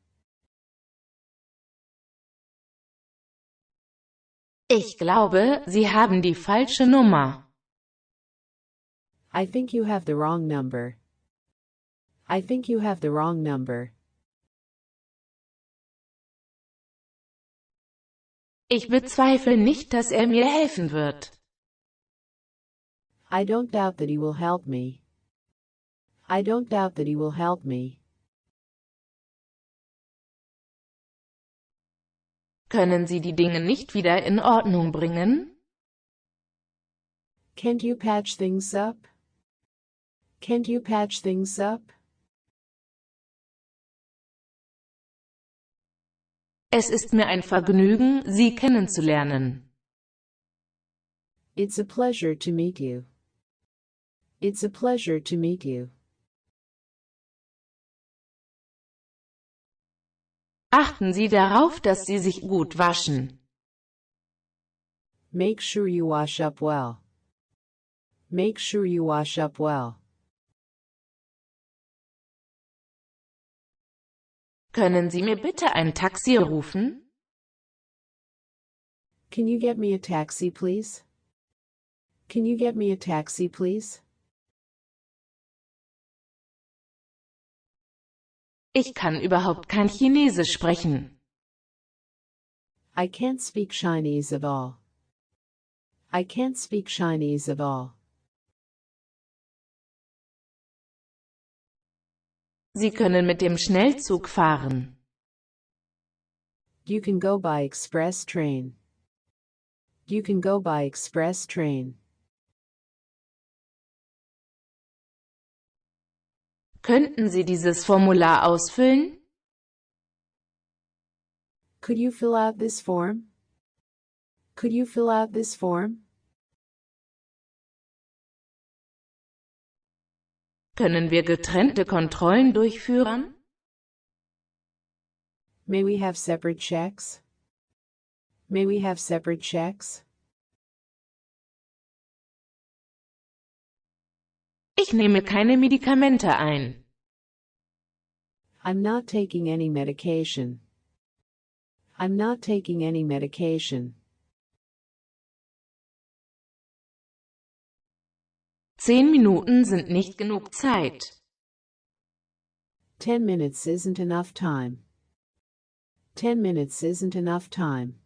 Ich glaube, Sie haben die falsche Nummer. I think you have the wrong number. I think you have the wrong number. Ich bezweifle nicht, dass er mir helfen wird. I don't doubt that he will help me. I don't doubt that he will help me. Können Sie die Dinge nicht wieder in Ordnung bringen? Can't you patch things up? Can't you patch things up? Es ist mir ein Vergnügen, Sie kennenzulernen. It's a pleasure to meet you. It's a pleasure to meet you. Achten Sie darauf, dass Sie sich gut waschen. Make sure you wash up well. Make sure you wash up well. Können Sie mir bitte ein Taxi rufen? Can you get me a taxi, please? Can you get me a taxi, please? Ich kann überhaupt kein Chinesisch sprechen. I can't speak Chinese at all. I can't speak Chinese at all. Sie können mit dem Schnellzug fahren. You can go by express train. You can go by express train. Könnten Sie dieses Formular ausfüllen? Could you fill out this form? Could you fill out this form? Können wir getrennte Kontrollen durchführen? May we have separate checks? May we have separate checks? Ich nehme keine Medikamente ein. I'm not taking any medication. I'm not taking any medication. 10 Minuten sind nicht genug Zeit. 10 minutes isn't enough time. 10 minutes isn't enough time.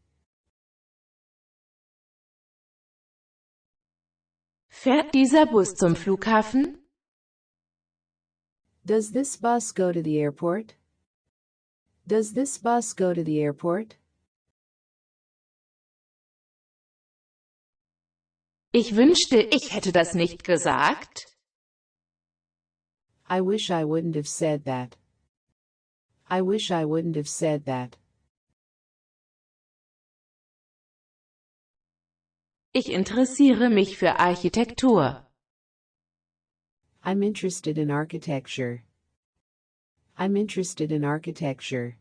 Fährt dieser Bus zum Flughafen? Does this bus go to the airport? Does this bus go to the airport? Ich wünschte, ich hätte das nicht gesagt. I wish I wouldn't have said that. I wish I wouldn't have said that. Ich interessiere mich für Architektur. I'm interested in architecture. I'm interested in architecture.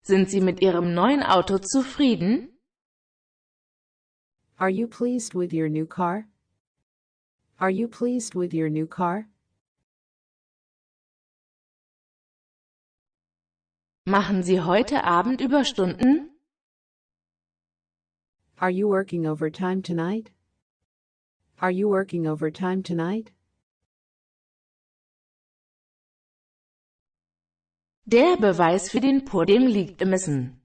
Sind Sie mit Ihrem neuen Auto zufrieden? Are you pleased with your new car? Are you pleased with your new car? Machen Sie heute Abend Überstunden? Are you working overtime tonight? Are you working overtime tonight? Der Beweis für den Pudding liegt im Essen.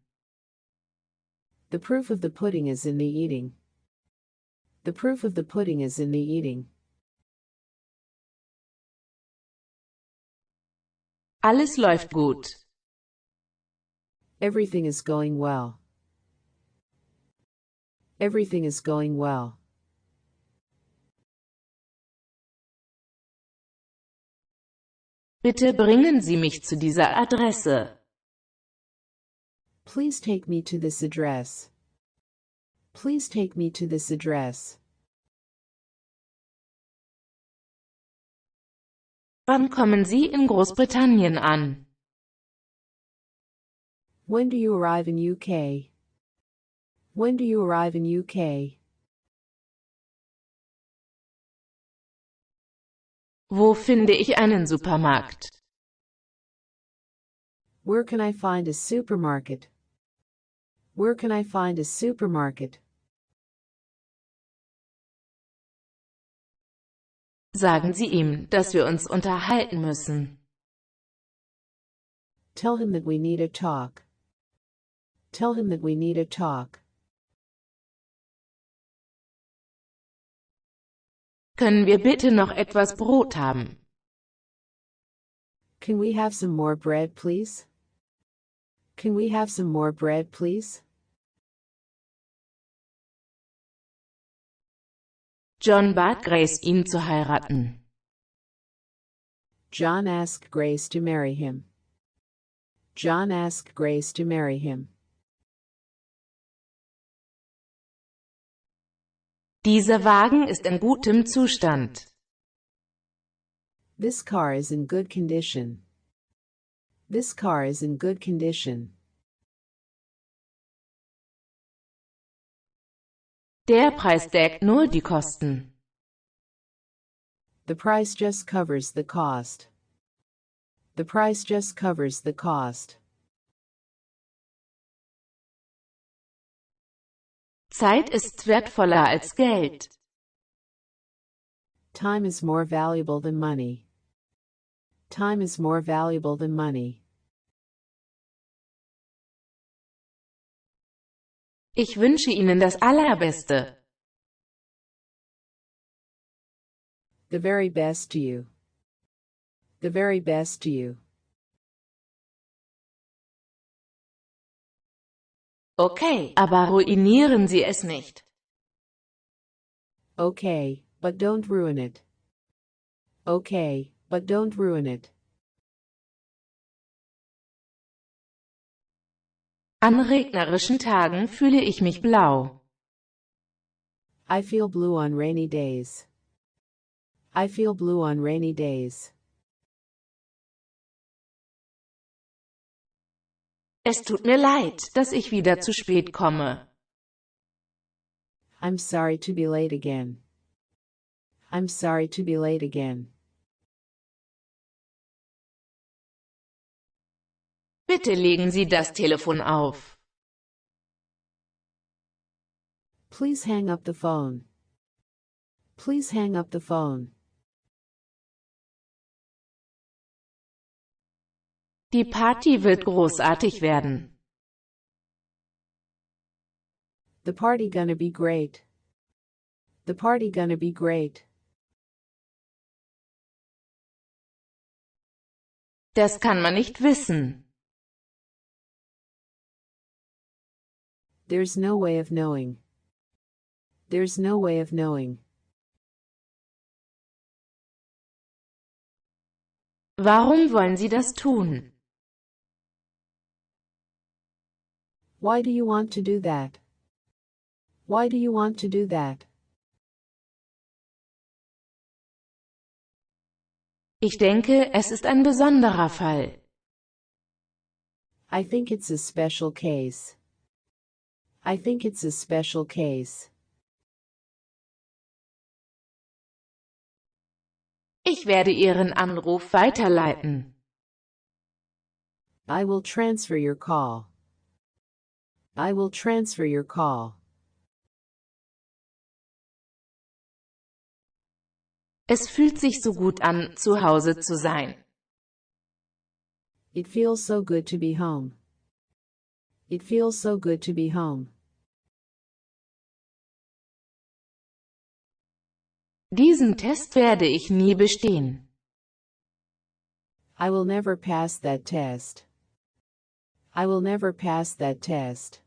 The proof of the pudding is in the eating. The proof of the pudding is in the eating. Alles läuft gut. Everything is going well. Everything is going well. Bitte bringen Sie mich zu dieser Adresse. Please take me to this address. Please take me to this address. Wann kommen Sie in Großbritannien an? When do you arrive in UK? When do you arrive in UK? Wo finde ich einen Supermarkt? Where can I find a supermarket? Where can I find a supermarket? Sagen Sie ihm, dass wir uns unterhalten müssen. Tell him that we need a talk. Tell him that we need a talk. Können wir bitte noch etwas Brot haben? Can we have some more bread, please? Can we have some more bread, please? John bat Grace, ihn zu heiraten. John asked Grace to marry him. John asked Grace to marry him. Dieser Wagen ist in gutem Zustand. This car is in good condition. This car is in good condition. Der Preis deckt nur die Kosten. The price just covers the cost. The price just covers the cost. Zeit ist wertvoller als Geld. Time is more valuable than money. Time is more valuable than money. Ich wünsche Ihnen das Allerbeste. The very best to you. The very best to you. Okay, aber ruinieren Sie es nicht. Okay, but don't ruin it. Okay, but don't ruin it. An regnerischen Tagen fühle ich mich blau. I feel blue on rainy days. I feel blue on rainy days. Es tut mir leid, dass ich wieder zu spät komme. I'm sorry to be late again. I'm sorry to be late again. Bitte legen Sie das Telefon auf. Please hang up the phone. Please hang up the phone. Die Party wird großartig werden. The party gonna be great. The party gonna be great. Das kann man nicht wissen. There's no way of knowing. There's no way of knowing. Warum wollen Sie das tun? Why do you want to do that? Why do you want to do that? Ich denke, es ist ein besonderer Fall. I think it's a special case. I think it's a special case. Ich werde Ihren Anruf weiterleiten. I will transfer your call. I will transfer your call. Es fühlt sich so gut an, zu Hause zu sein. It feels so good to be home. It feels so good to be home. Diesen Test werde ich nie bestehen. I will never pass that test. I will never pass that test.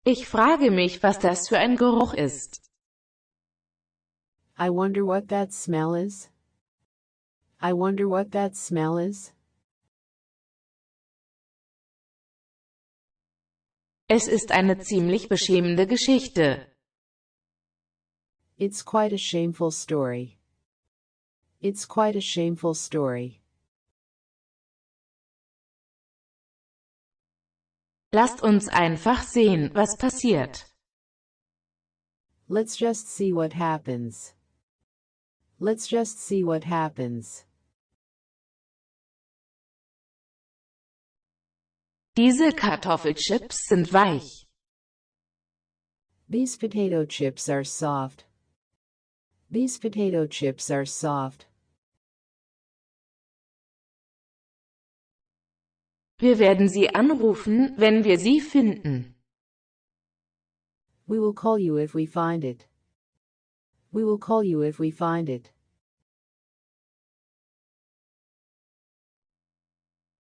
Ich frage mich, was das für ein Geruch ist. I wonder what that smell is. I wonder what that smell is. Es ist eine ziemlich beschämende Geschichte. It's quite a shameful story. It's quite a shameful story. Lasst uns einfach sehen, was passiert. Let's just see what happens. Let's just see what happens. Diese Kartoffelchips sind weich. These potato chips are soft. These potato chips are soft. Wir werden Sie anrufen, wenn wir Sie finden. We will call you if we find it. We will call you if we find it.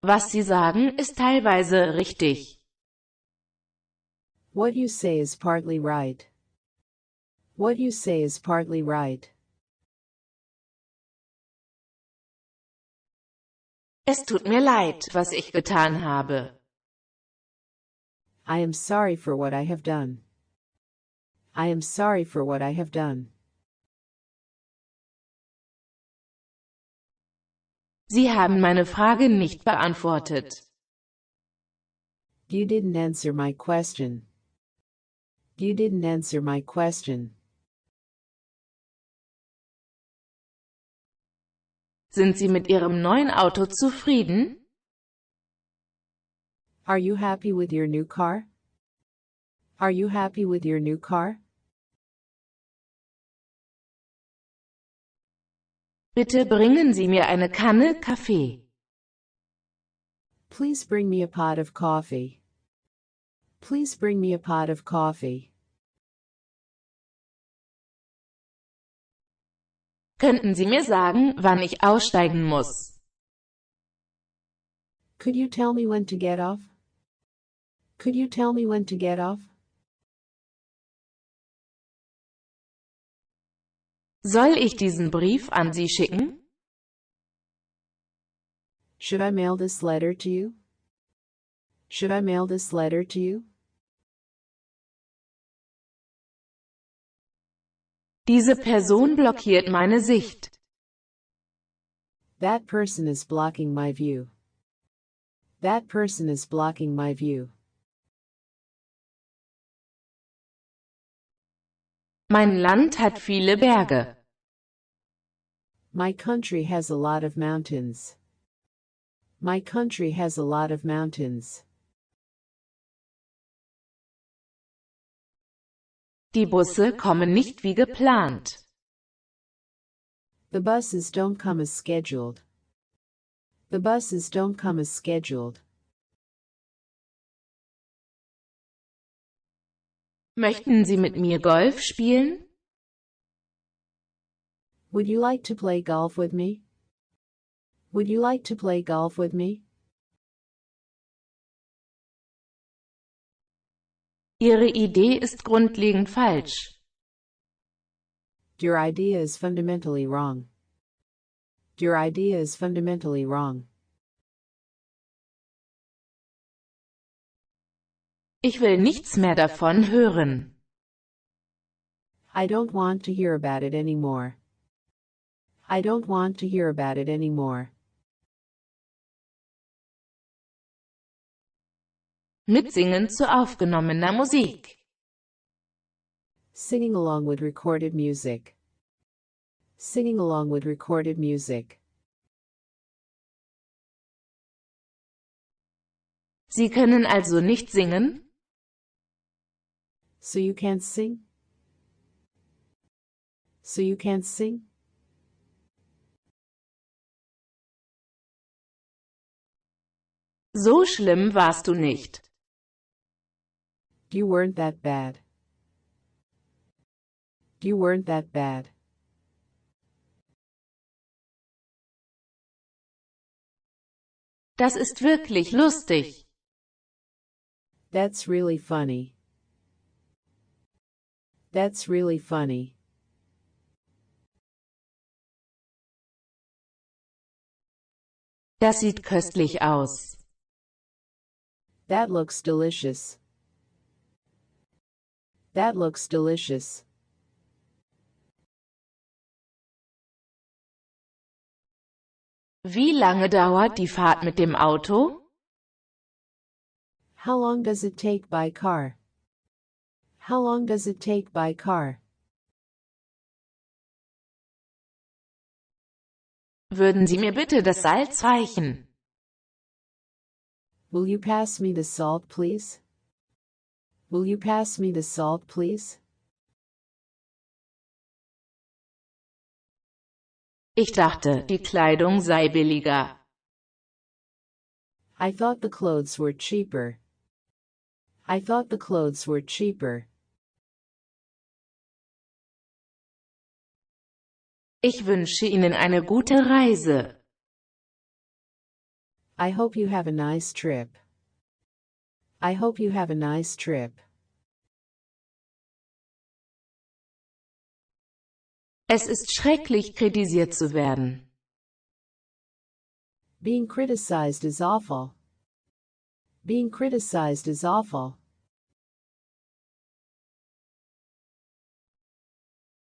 Was Sie sagen, ist teilweise richtig. What you say is partly right. What you say is partly right. Es tut mir leid, was ich getan habe. I am sorry for what I have done. I am sorry for what I have done. Sie haben meine Frage nicht beantwortet. You didn't answer my question. You didn't answer my question. Sind Sie mit Ihrem neuen Auto zufrieden? Are you happy with your new car? Are you happy with your new car? Bitte bringen Sie mir eine Kanne Kaffee. Please bring me a pot of coffee. Please bring me a pot of coffee. Könnten Sie mir sagen, wann ich aussteigen muss? Could you tell me when to get off? Could you tell me when to get off? Soll ich diesen Brief an Sie schicken? Should I mail this letter to you? Should I mail this letter to you? Diese Person blockiert meine Sicht. That person is blocking my view. That person is blocking my view. Mein Land hat viele Berge. My country has a lot of mountains. My country has a lot of mountains. Die Busse kommen nicht wie geplant. The buses don't come as scheduled. The buses don't come as scheduled. Möchten Sie mit mir Golf spielen? Would you like to play golf with me? Would you like to play golf with me? Ihre Idee ist grundlegend falsch. Your idea is fundamentally wrong. Your idea is fundamentally wrong. Ich will nichts mehr davon hören. I don't want to hear about it anymore. I don't want to hear about it anymore. Mitsingen zu aufgenommener Musik. Singing along with recorded music. Singing along with recorded music. Sie können also nicht singen? So you can't sing? So you can't sing? So schlimm warst du nicht. You weren't that bad. You weren't that bad. Das ist wirklich lustig. That's really funny. That's really funny. Das sieht köstlich aus. That looks delicious. That looks delicious. Wie lange dauert die Fahrt mit dem Auto? How long does it take by car? How long does it take by car? Würden Sie mir bitte das Salz reichen? Will you pass me the salt, please? Will you pass me the salt, please? Ich dachte, die Kleidung sei billiger. I thought the clothes were cheaper. I thought the clothes were cheaper. Ich wünsche Ihnen eine gute Reise. I hope you have a nice trip. I hope you have a nice trip. Es ist schrecklich, kritisiert zu werden. Being criticized is awful. Being criticized is awful.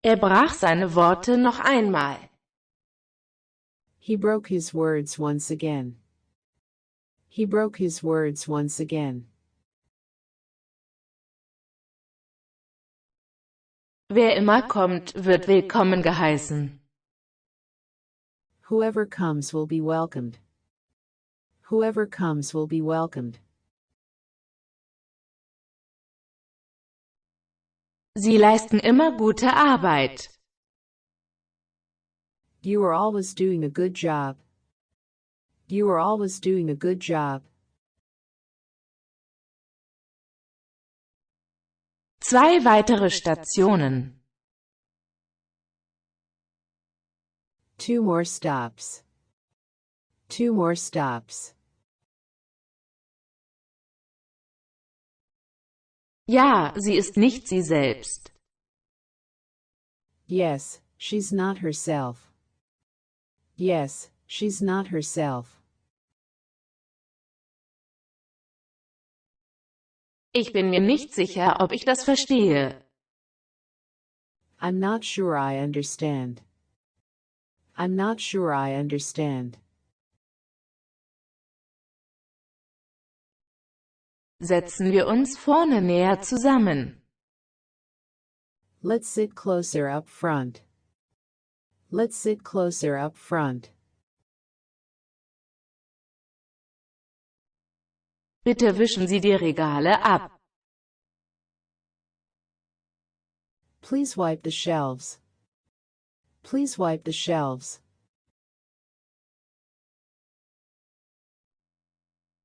Er brach seine Worte noch einmal. He broke his words once again. He broke his words once again. Wer immer kommt, wird willkommen geheißen. Whoever comes will be welcomed. Whoever comes will be welcomed. Sie leisten immer gute Arbeit. You are always doing a good job. You are always doing a good job. 2 weitere Stationen. 2 more stops. 2 more stops. Ja, sie ist nicht sie selbst. Yes, she's not herself. Yes, she's not herself. Ich bin mir nicht sicher, ob ich das verstehe. I'm not sure I understand. I'm not sure I understand. Setzen wir uns vorne näher zusammen. Let's sit closer up front. Let's sit closer up front. Bitte wischen Sie die Regale ab. Please wipe the shelves. Please wipe the shelves.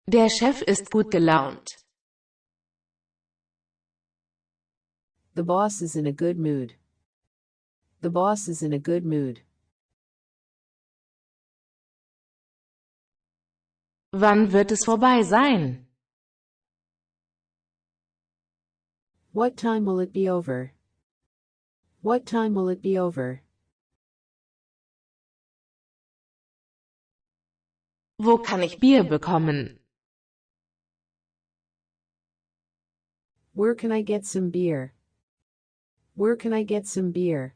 Der Chef ist gut gelaunt. The boss is in a good mood. The boss is in a good mood. Wann wird es vorbei sein? What time will it be over? What time will it be over? Wo kann ich Bier bekommen? Where can I get some beer? Where can I get some beer?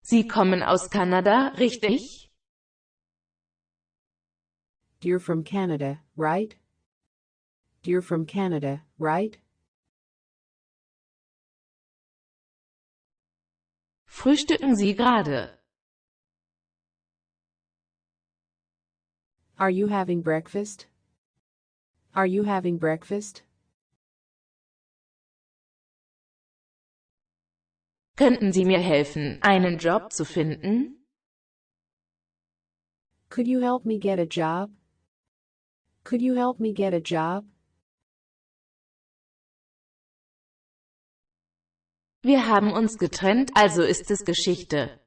Sie kommen aus Kanada, richtig? You're from Canada, right? You're from Canada, right? Frühstücken Sie gerade? Are you having breakfast? Are you having breakfast? Könnten Sie mir helfen, einen Job zu finden? Could you help me get a job? Could you help me get a job? Wir haben uns getrennt, also ist es Geschichte.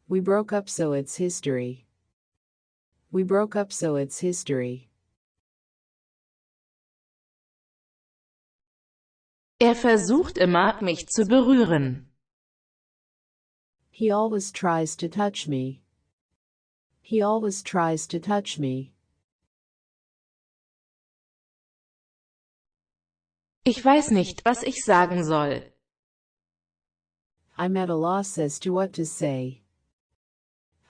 We broke up, so it's history. We broke up, so it's history. Er versucht immer, mich zu berühren. He always tries to touch me. He always tries to touch me. Ich weiß nicht, was ich sagen soll. I'm at a loss as to what to say.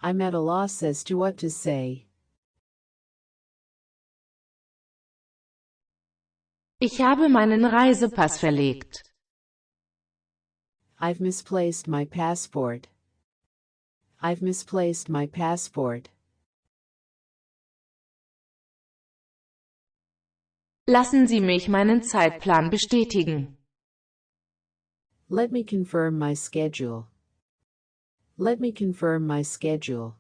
I'm at a loss as to what to say. Ich habe meinen Reisepass verlegt. I've misplaced my passport. I've misplaced my passport. Lassen Sie mich meinen Zeitplan bestätigen. Let me confirm my schedule. Let me confirm my schedule.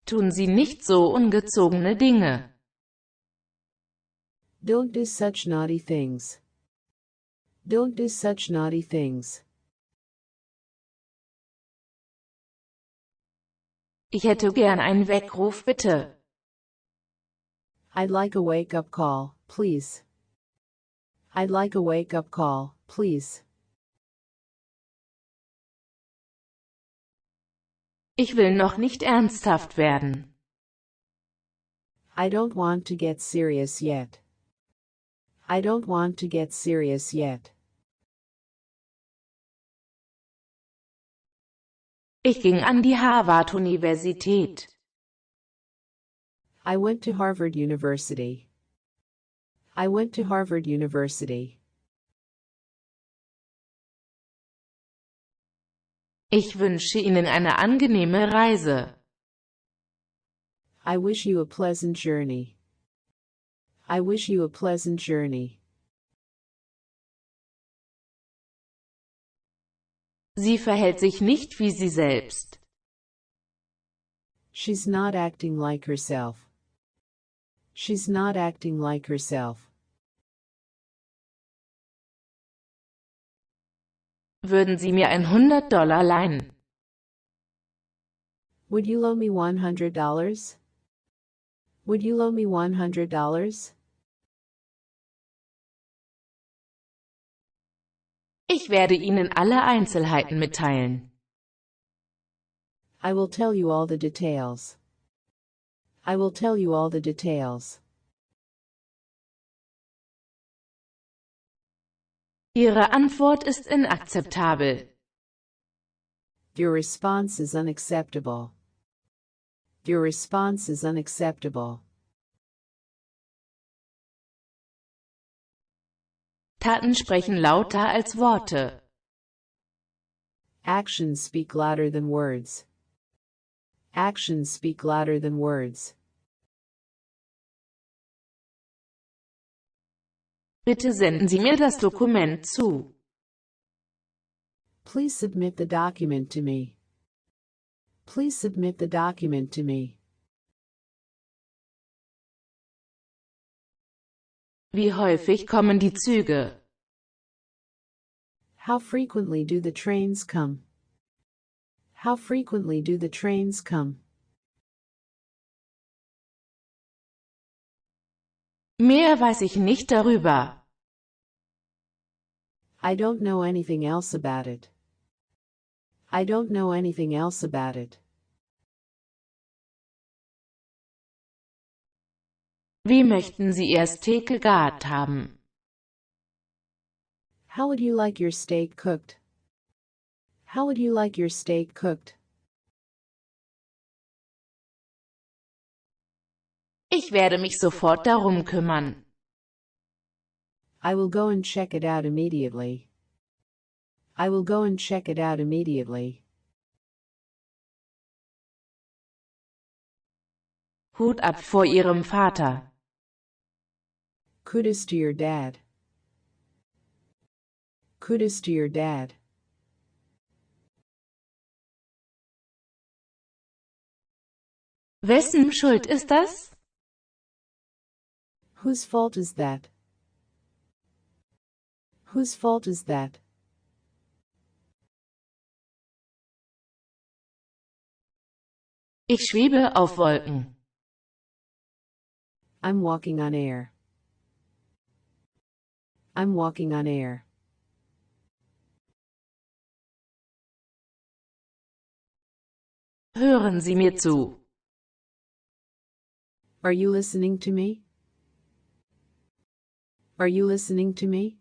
Tun Sie nicht so ungezogene Dinge. Don't do such naughty things. Don't do such naughty things. Ich hätte gern einen Weckruf, bitte. I'd like a wake-up call, please. I'd like a wake-up call, please. Ich will noch nicht ernsthaft werden. I don't want to get serious yet. I don't want to get serious yet. Ich ging an die Harvard-Universität. I went to Harvard University. I went to Harvard University. Ich wünsche Ihnen eine angenehme Reise. I wish you a pleasant journey. I wish you a pleasant journey. Sie verhält sich nicht wie sie selbst. She's not acting like herself. She's not acting like herself. Würden Sie mir $100 leihen? Would you loan me $100? Would you loan me $100? Ich werde Ihnen alle Einzelheiten mitteilen. I will tell you all the details. I will tell you all the details. Ihre Antwort ist inakzeptabel. Your response is unacceptable. Your response is unacceptable. Taten sprechen lauter als Worte. Actions speak louder than words. Actions speak louder than words. Bitte senden Sie mir das Dokument zu. Please submit the document to me. Please submit the document to me. Wie häufig kommen die Züge? How frequently do the trains come? How frequently do the trains come? Mehr weiß ich nicht darüber. I don't know anything else about it. I don't know anything else about it. Wie möchten Sie Ihr Steak gegart haben? How would you like your steak cooked? How would you like your steak cooked? Ich werde mich sofort darum kümmern. I will go and check it out immediately. I will go and check it out immediately. Hut ab vor Ihrem Vater. Kudos to your dad. Kudos to your dad. Wessen Schuld ist das? Whose fault is that? Whose fault is that? Ich schwebe auf Wolken. I'm walking on air. I'm walking on air. Hören Sie mir zu. Are you listening to me? Are you listening to me?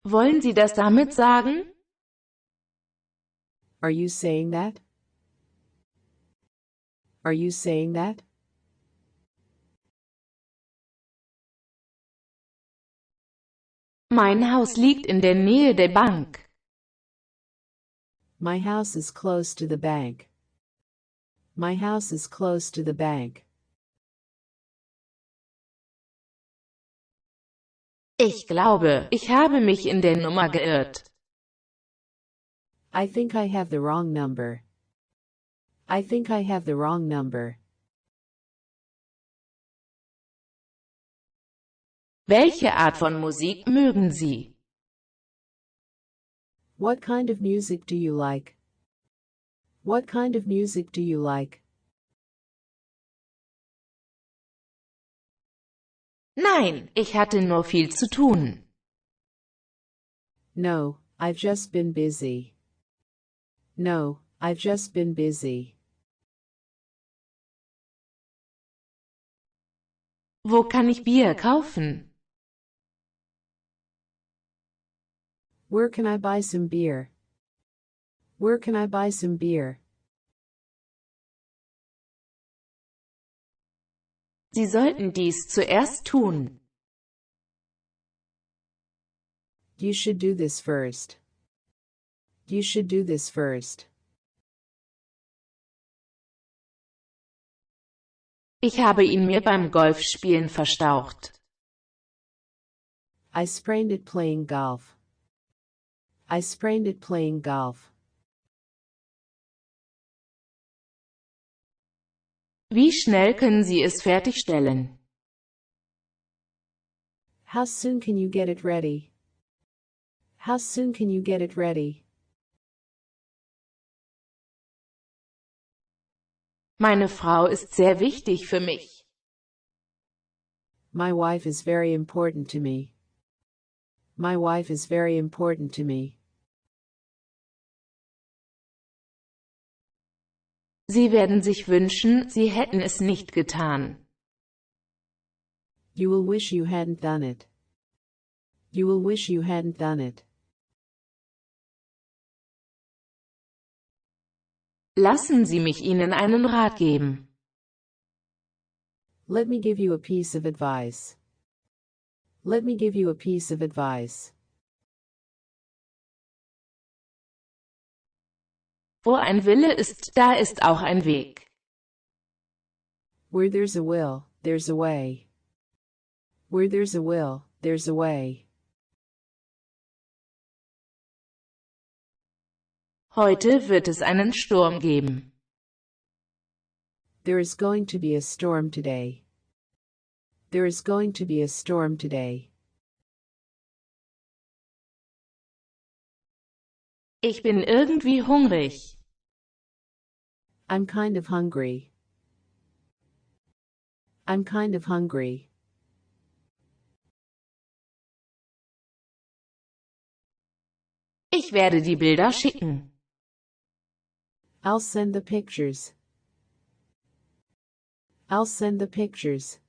Wollen Sie das damit sagen? Are you saying that? Are you saying that? Mein Haus liegt in der Nähe der Bank. My house is close to the bank. My house is close to the bank. Ich glaube, ich habe mich in der Nummer geirrt. I think I have the wrong number. I think I have the wrong number. Welche Art von Musik mögen Sie? What kind of music do you like? What kind of music do you like? Nein, ich hatte nur viel zu tun. No, I've just been busy. No, I've just been busy. Wo kann ich Bier kaufen? Where can I buy some beer? Where can I buy some beer? Sie sollten dies zuerst tun. You should do this first. You should do this first. Ich habe ihn mir beim Golfspielen verstaucht. I sprained it playing golf. I sprained it playing golf. Wie schnell können Sie es fertigstellen? How soon can you get it ready? How soon can you get it ready? Meine Frau ist sehr wichtig für mich. My wife is very important to me. My wife is very important to me. Sie werden sich wünschen, Sie hätten es nicht getan. You will wish you hadn't done it. You will wish you hadn't done it. Lassen Sie mich Ihnen einen Rat geben. Let me give you a piece of advice. Let me give you a piece of advice. Wo ein Wille ist, da ist auch ein Weg. Where there's a will, there's a way. Where there's a will, there's a way. Heute wird es einen Sturm geben. There is going to be a storm today. There is going to be a storm today. Ich bin irgendwie hungrig. I'm kind of hungry. I'm kind of hungry. Ich werde die Bilder schicken. I'll send the pictures. I'll send the pictures.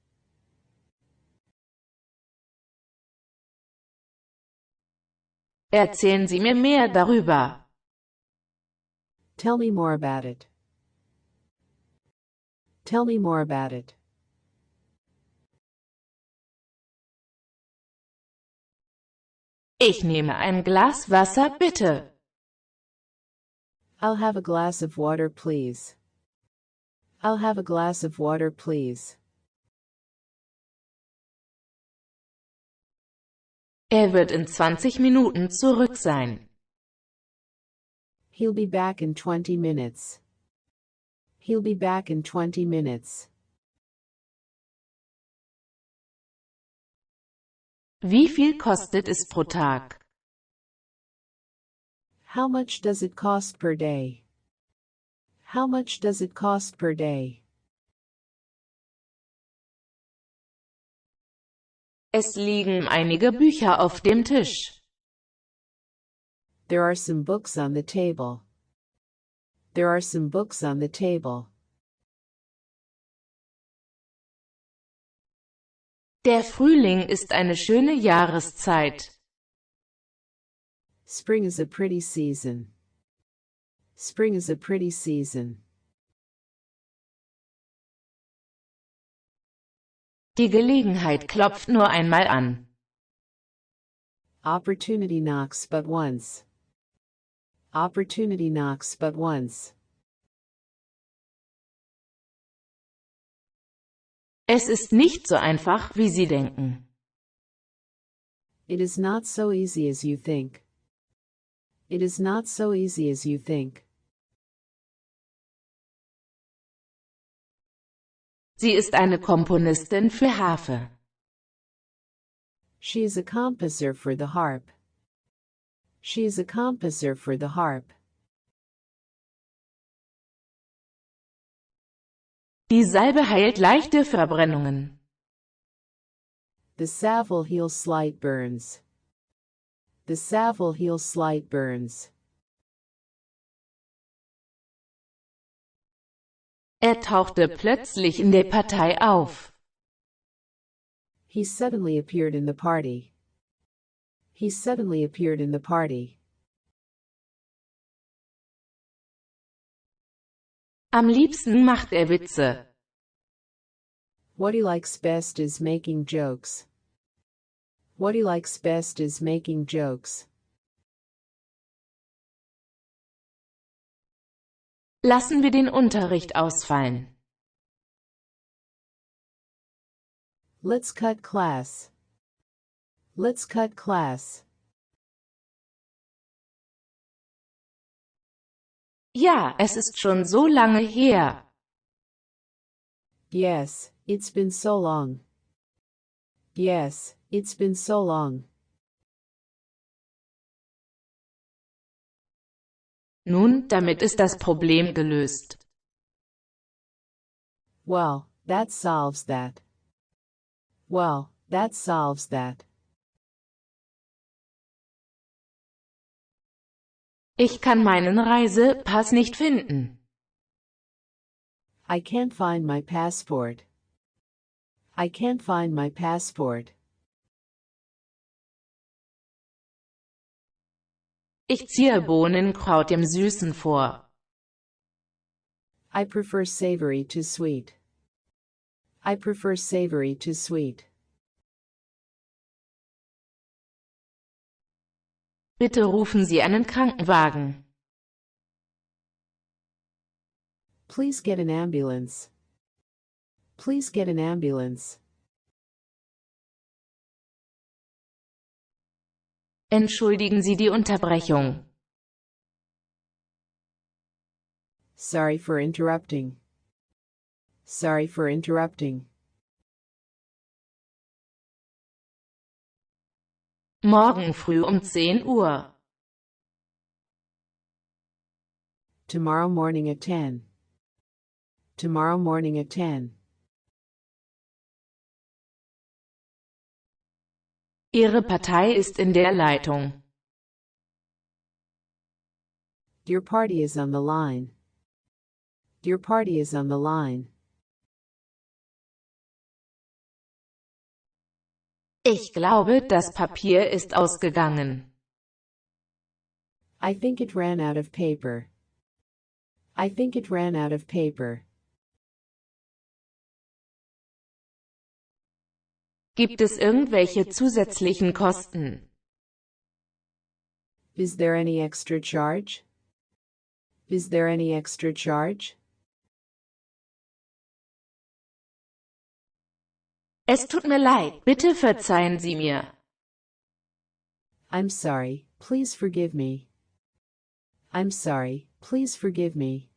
Erzählen Sie mir mehr darüber. Tell me more about it. Tell me more about it. Ich nehme ein Glas Wasser, bitte. I'll have a glass of water, please. I'll have a glass of water, please. Er wird in 20 Minuten zurück sein. He'll be back in 20 minutes. He'll be back in 20 minutes. Wie viel kostet es pro Tag? How much does it cost per day? How much does it cost per day? Es liegen einige Bücher auf dem Tisch. There are some books on the table. There are some books on the table. Der Frühling ist eine schöne Jahreszeit. Spring is a pretty season. Spring is a pretty season. Die Gelegenheit klopft nur einmal an. Opportunity knocks but once. Opportunity knocks but once. Es ist nicht so einfach, wie Sie denken. It is not so easy as you think. It is not so easy as you think. Sie ist eine Komponistin für Harfe. She is a composer for the harp. She is a composer for the harp. Die Salbe heilt leichte Verbrennungen. The salve will heal slight burns. The salve will heal slight burns. Er tauchte plötzlich in der Partei auf. He suddenly appeared in the party. He suddenly appeared in the party. Am liebsten macht er Witze. What he likes best is making jokes. What he likes best is making jokes. Lassen wir den Unterricht ausfallen. Let's cut class. Let's cut class. Ja, es ist schon so lange her. Yes, it's been so long. Yes, it's been so long. Nun, damit ist das Problem gelöst. Well, that solves that. Well, that solves that. Ich kann meinen Reisepass nicht finden. I can't find my passport. I can't find my passport. Ich ziehe Bohnenkraut dem Süßen vor. I prefer savory to sweet. I prefer savory to sweet. Bitte rufen Sie einen Krankenwagen. Please get an ambulance. Please get an ambulance. Entschuldigen Sie die Unterbrechung. Sorry for interrupting. Sorry for interrupting. Morgen früh um 10 Uhr. Tomorrow morning at 10. Tomorrow morning at 10. Ihre Partei ist in der Leitung. Your party is on the line. Your party is on the line. Ich glaube, das Papier ist ausgegangen. I think it ran out of paper. I think it ran out of paper. Gibt es irgendwelche zusätzlichen Kosten? Is there any extra charge? Is there any extra charge? Es tut mir leid, bitte verzeihen Sie mir. I'm sorry, please forgive me. I'm sorry, please forgive me.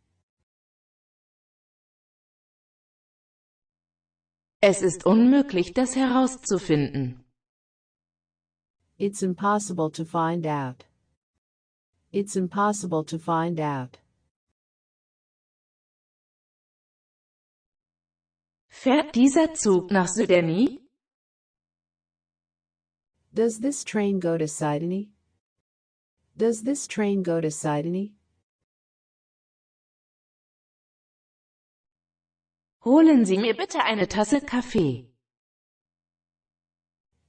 Es ist unmöglich, das herauszufinden. It's impossible to find out. It's impossible to find out. Fährt dieser Zug nach Südeni? Does this train go to Sydney? Does this train go to Sydney? Holen Sie mir bitte eine Tasse Kaffee.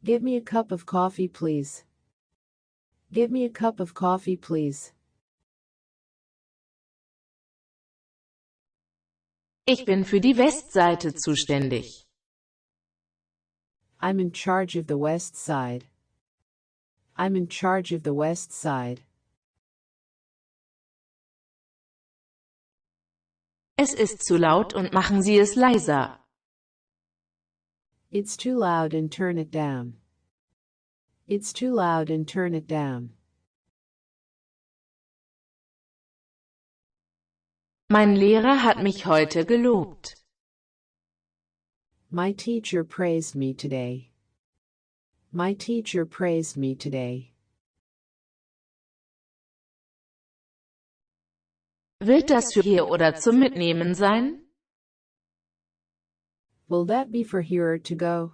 Give me a cup of coffee, please. Give me a cup of coffee, please. Ich bin für die Westseite zuständig. I'm in charge of the west side. I'm in charge of the west side. Es ist zu laut und machen Sie es leiser. It's too loud and turn it down. It's too loud and turn it down. Mein Lehrer hat mich heute gelobt. My teacher praised me today. My teacher praised me today. Wird das für hier oder zum Mitnehmen sein? Will that be for here or to go?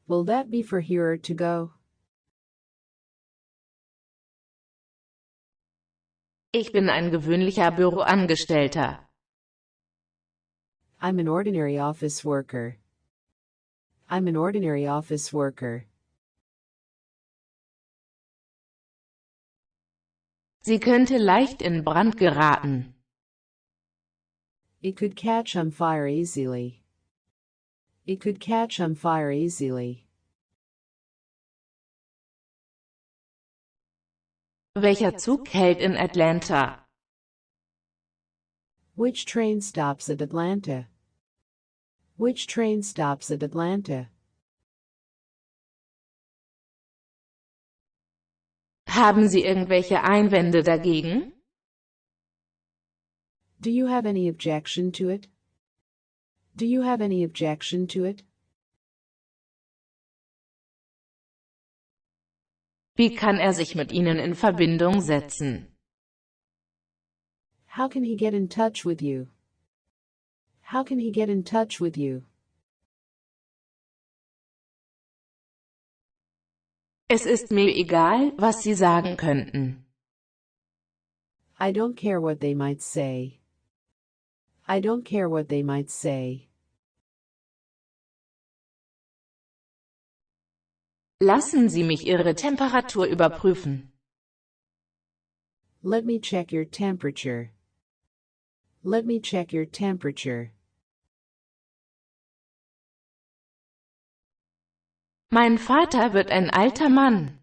Will that be for here or to go? Ich bin ein gewöhnlicher Büroangestellter. I'm an ordinary office worker. I'm an ordinary office worker. Sie könnte leicht in Brand geraten. It could catch on fire easily. It could catch on fire easily. Welcher Zug hält in Atlanta? Which train stops at Atlanta? Which train stops at Atlanta? Haben Sie irgendwelche Einwände dagegen? Do you have any objection to it? Do you have any objection to it? Wie kann er sich mit Ihnen in Verbindung setzen? How can he get in touch with you? How can he get in touch with you? Es ist mir egal, was Sie sagen könnten. I don't care what they might say. I don't care what they might say. Lassen Sie mich Ihre Temperatur überprüfen. Let me check your temperature. Let me check your temperature. Mein Vater wird ein alter Mann.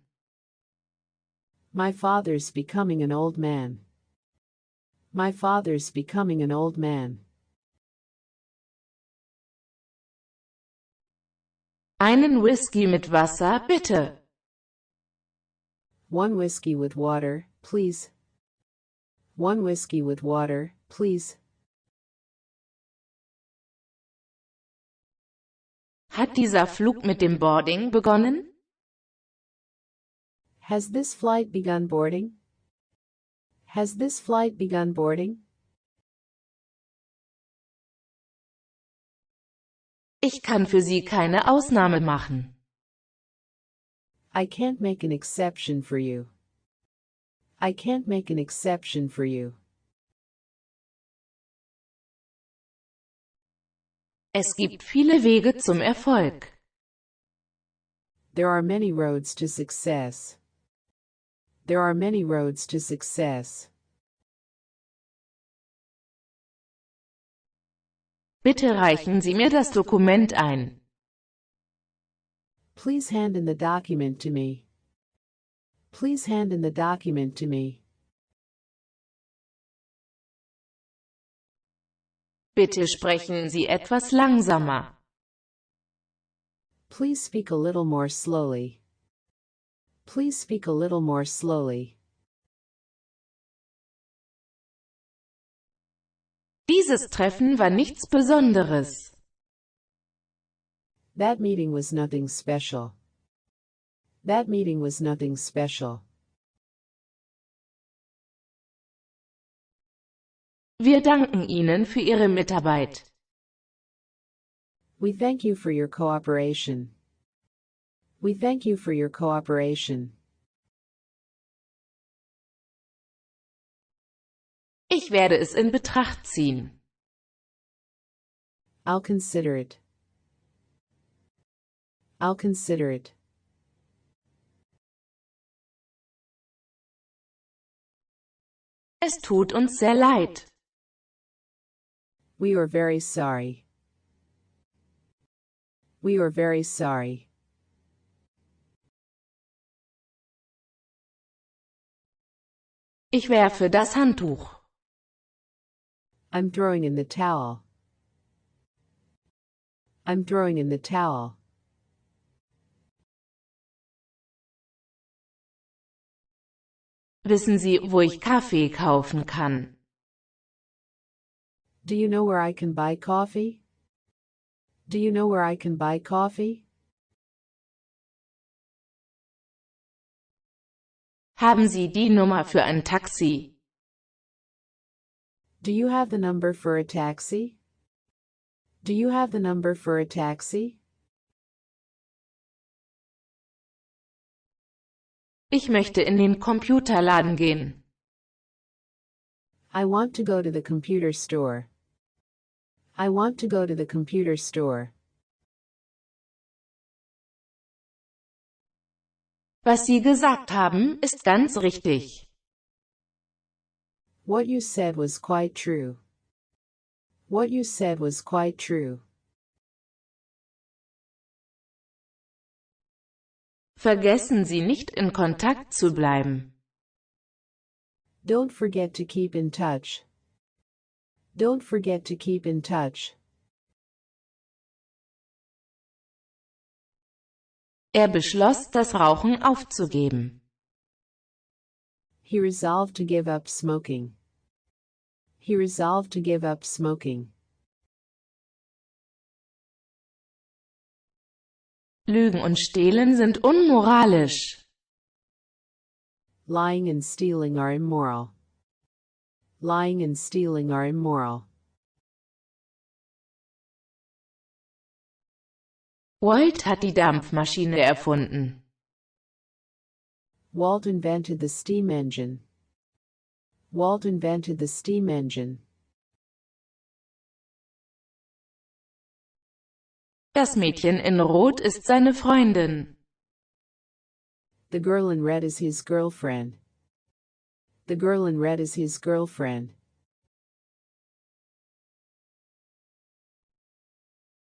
My father's becoming an old man. My father's becoming an old man. Einen Whisky mit Wasser, bitte. One whiskey with water, please. One whiskey with water, please. Hat dieser Flug mit dem Boarding begonnen? Has this flight begun boarding? Has this flight begun boarding? Ich kann für Sie keine Ausnahme machen. I can't make an exception for you. I can't make an exception for you. Es gibt viele Wege zum Erfolg. There are many roads to success. There are many roads to success. Bitte reichen Sie mir das Dokument ein. Please hand in the document to me. Please hand in the document to me. Bitte sprechen Sie etwas langsamer. Please speak a little more slowly. Please speak a little more slowly. Dieses Treffen war nichts Besonderes. That meeting was nothing special. That meeting was nothing special. Wir danken Ihnen für Ihre Mitarbeit. We thank you for your cooperation. We thank you for your cooperation. Ich werde es in Betracht ziehen. I'll consider it. I'll consider it. Es tut uns sehr leid. We are very sorry. We are very sorry. Ich werfe das Handtuch. I'm throwing in the towel. I'm throwing in the towel. Wissen Sie, wo ich Kaffee kaufen kann? Do you know where I can buy coffee? Do you know where I can buy coffee? Haben Sie die Nummer für ein Taxi? Do you have the number for a taxi? Do you have the number for a taxi? Ich möchte in den Computerladen gehen. I want to go to the computer store. I want to go to the computer store. Was Sie gesagt haben, ist ganz richtig. What you said was quite true. What you said was quite true. Vergessen Sie nicht, in Kontakt zu bleiben. Don't forget to keep in touch. Don't forget to keep in touch. Er beschloss, das Rauchen aufzugeben. He resolved to give up smoking. He resolved to give up smoking. Lügen und Stehlen sind unmoralisch. Lying and stealing are immoral. Lying and stealing are immoral. Walt hat die Dampfmaschine erfunden. Walt invented the steam engine. Walt invented the steam engine. Das Mädchen in Rot ist seine Freundin. The girl in red is his girlfriend. The girl in red is his girlfriend.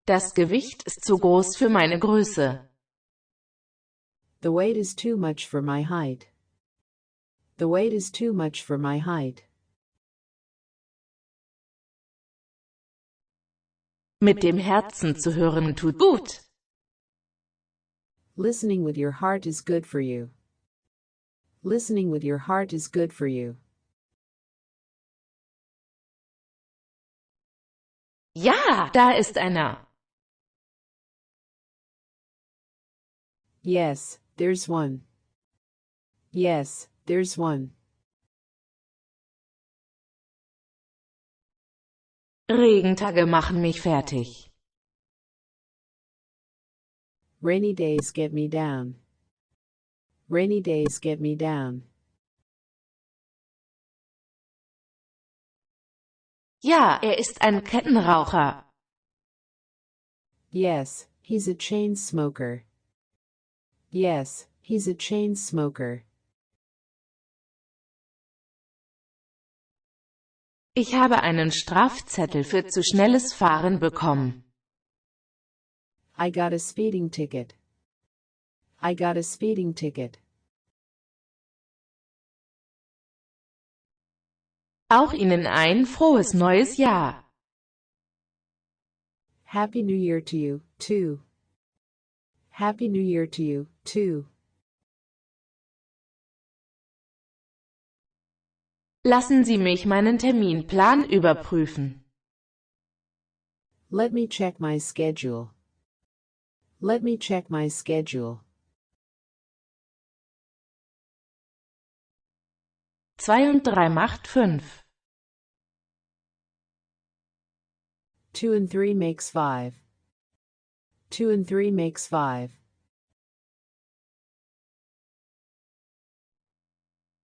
Das Gewicht ist zu groß für meine Größe. The weight is too much for my height. The weight is too much for my height. Mit dem Herzen zu hören tut gut. Listening with your heart is good for you. Listening with your heart is good for you. Ja, da ist einer. Yes, there's one. Yes, there's one. Regentage machen mich fertig. Rainy days get me down. Rainy days get me down. Ja, er ist ein Kettenraucher. Yes, he's a chain smoker. Yes, he's a chain smoker. Ich habe einen Strafzettel für zu schnelles Fahren bekommen. I got a speeding ticket. I got a speeding ticket. Auch Ihnen ein frohes neues Jahr. Happy New Year to you, too. Happy New Year to you, too. Lassen Sie mich meinen Terminplan überprüfen. Let me check my schedule. Let me check my schedule. 2 und 3 macht 5. 2 and 3 makes 5. 2 and 3 makes 5.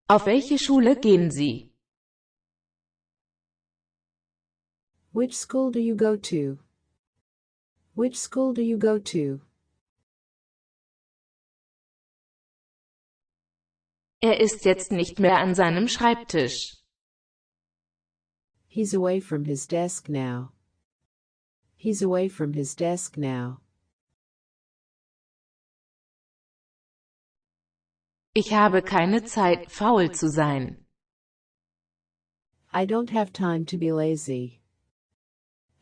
Auf welche Schule gehen Sie? Which school do you go to? Which school do you go to? Er ist jetzt nicht mehr an seinem Schreibtisch. He's away from his desk now. He's away from his desk now. Ich habe keine Zeit, faul zu sein. I don't have time to be lazy.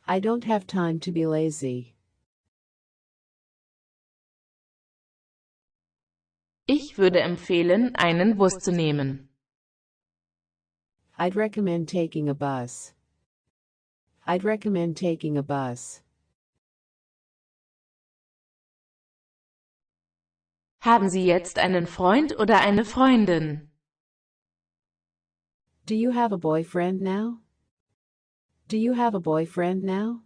I don't have time to be lazy. Ich würde empfehlen, einen Bus zu nehmen. I'd recommend taking a bus. I'd recommend taking a bus. Haben Sie jetzt einen Freund oder eine Freundin? Do you have a boyfriend now? Do you have a boyfriend now?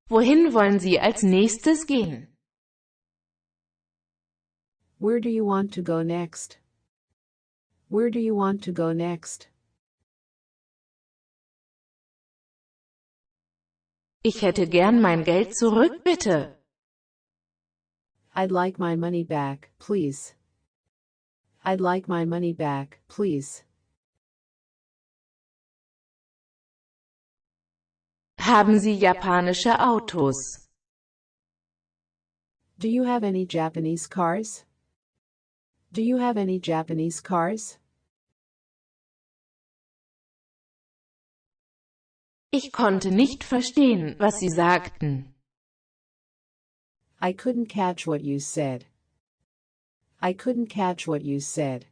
Wohin wollen Sie als nächstes gehen? Where do you want to go next? Where do you want to go next? Ich hätte gern mein Geld zurück, bitte. I'd like my money back, please. I'd like my money back, please. Haben Sie japanische Autos? Do you have any Japanese cars? Do you have any Japanese cars? Ich konnte nicht verstehen, was Sie sagten. I couldn't catch what you said. I couldn't catch what you said.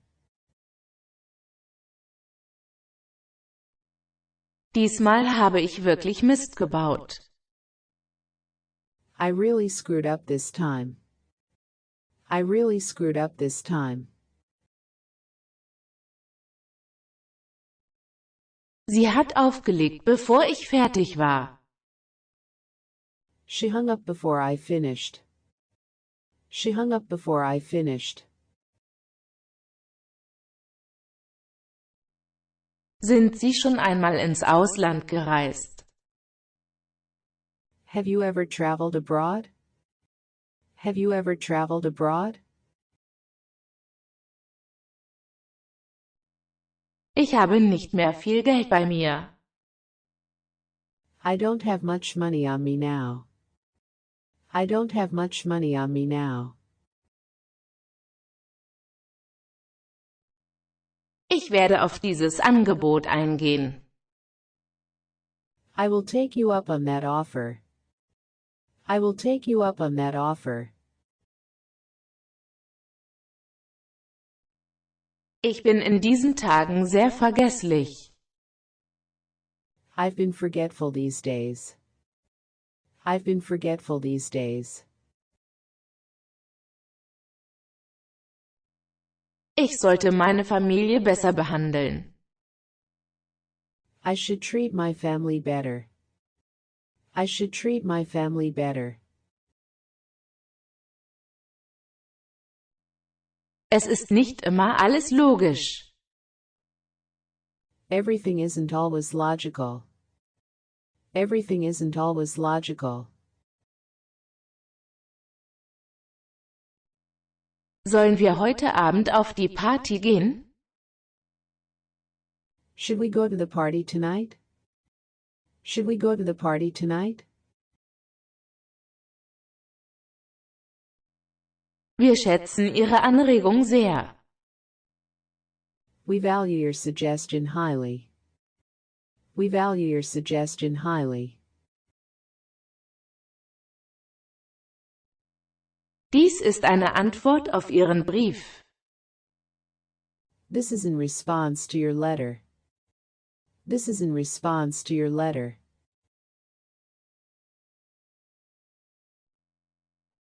Diesmal habe ich wirklich Mist gebaut. I really screwed up this time. I really screwed up this time. Sie hat aufgelegt, bevor ich fertig war. She hung up before I finished. She hung up before I finished. Sind Sie schon einmal ins Ausland gereist? Have you ever traveled abroad? Have you ever traveled abroad? Ich habe nicht mehr viel Geld bei mir. I don't have much money on me now. I don't have much money on me now. Ich werde auf dieses Angebot eingehen. I will take you up on that offer. I will take you up on that offer. Ich bin in diesen Tagen sehr vergesslich. I've been forgetful these days. I've been forgetful these days. Ich sollte meine Familie besser behandeln. I should treat my family better. I should treat my family better. Es ist nicht immer alles logisch. Everything isn't always logical. Everything isn't always logical. Sollen wir heute Abend auf die Party gehen? Should we go to the party tonight? Should we go to the party tonight? Wir schätzen Ihre Anregung sehr. We value your suggestion highly. We value your suggestion highly. Dies ist eine Antwort auf Ihren Brief. This is in response to your letter. This is in response to your letter.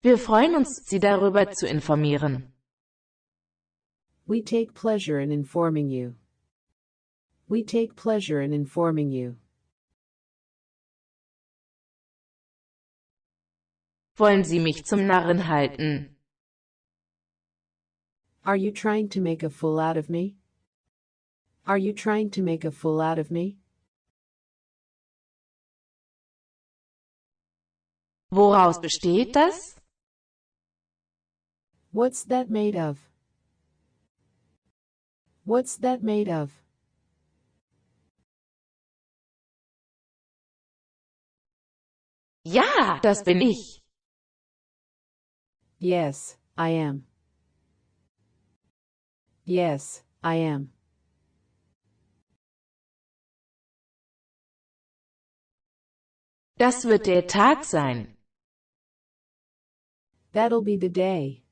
Wir freuen uns, Sie darüber zu informieren. We take pleasure in informing you. We take pleasure in informing you. Wollen Sie mich zum Narren halten? Are you trying to make a fool out of me? Are you trying to make a fool out of me? Woraus besteht das? What's that made of? What's that made of? Ja, das bin ich. Yes, I am. Yes, I am. Das wird der Tag sein. That'll be the day.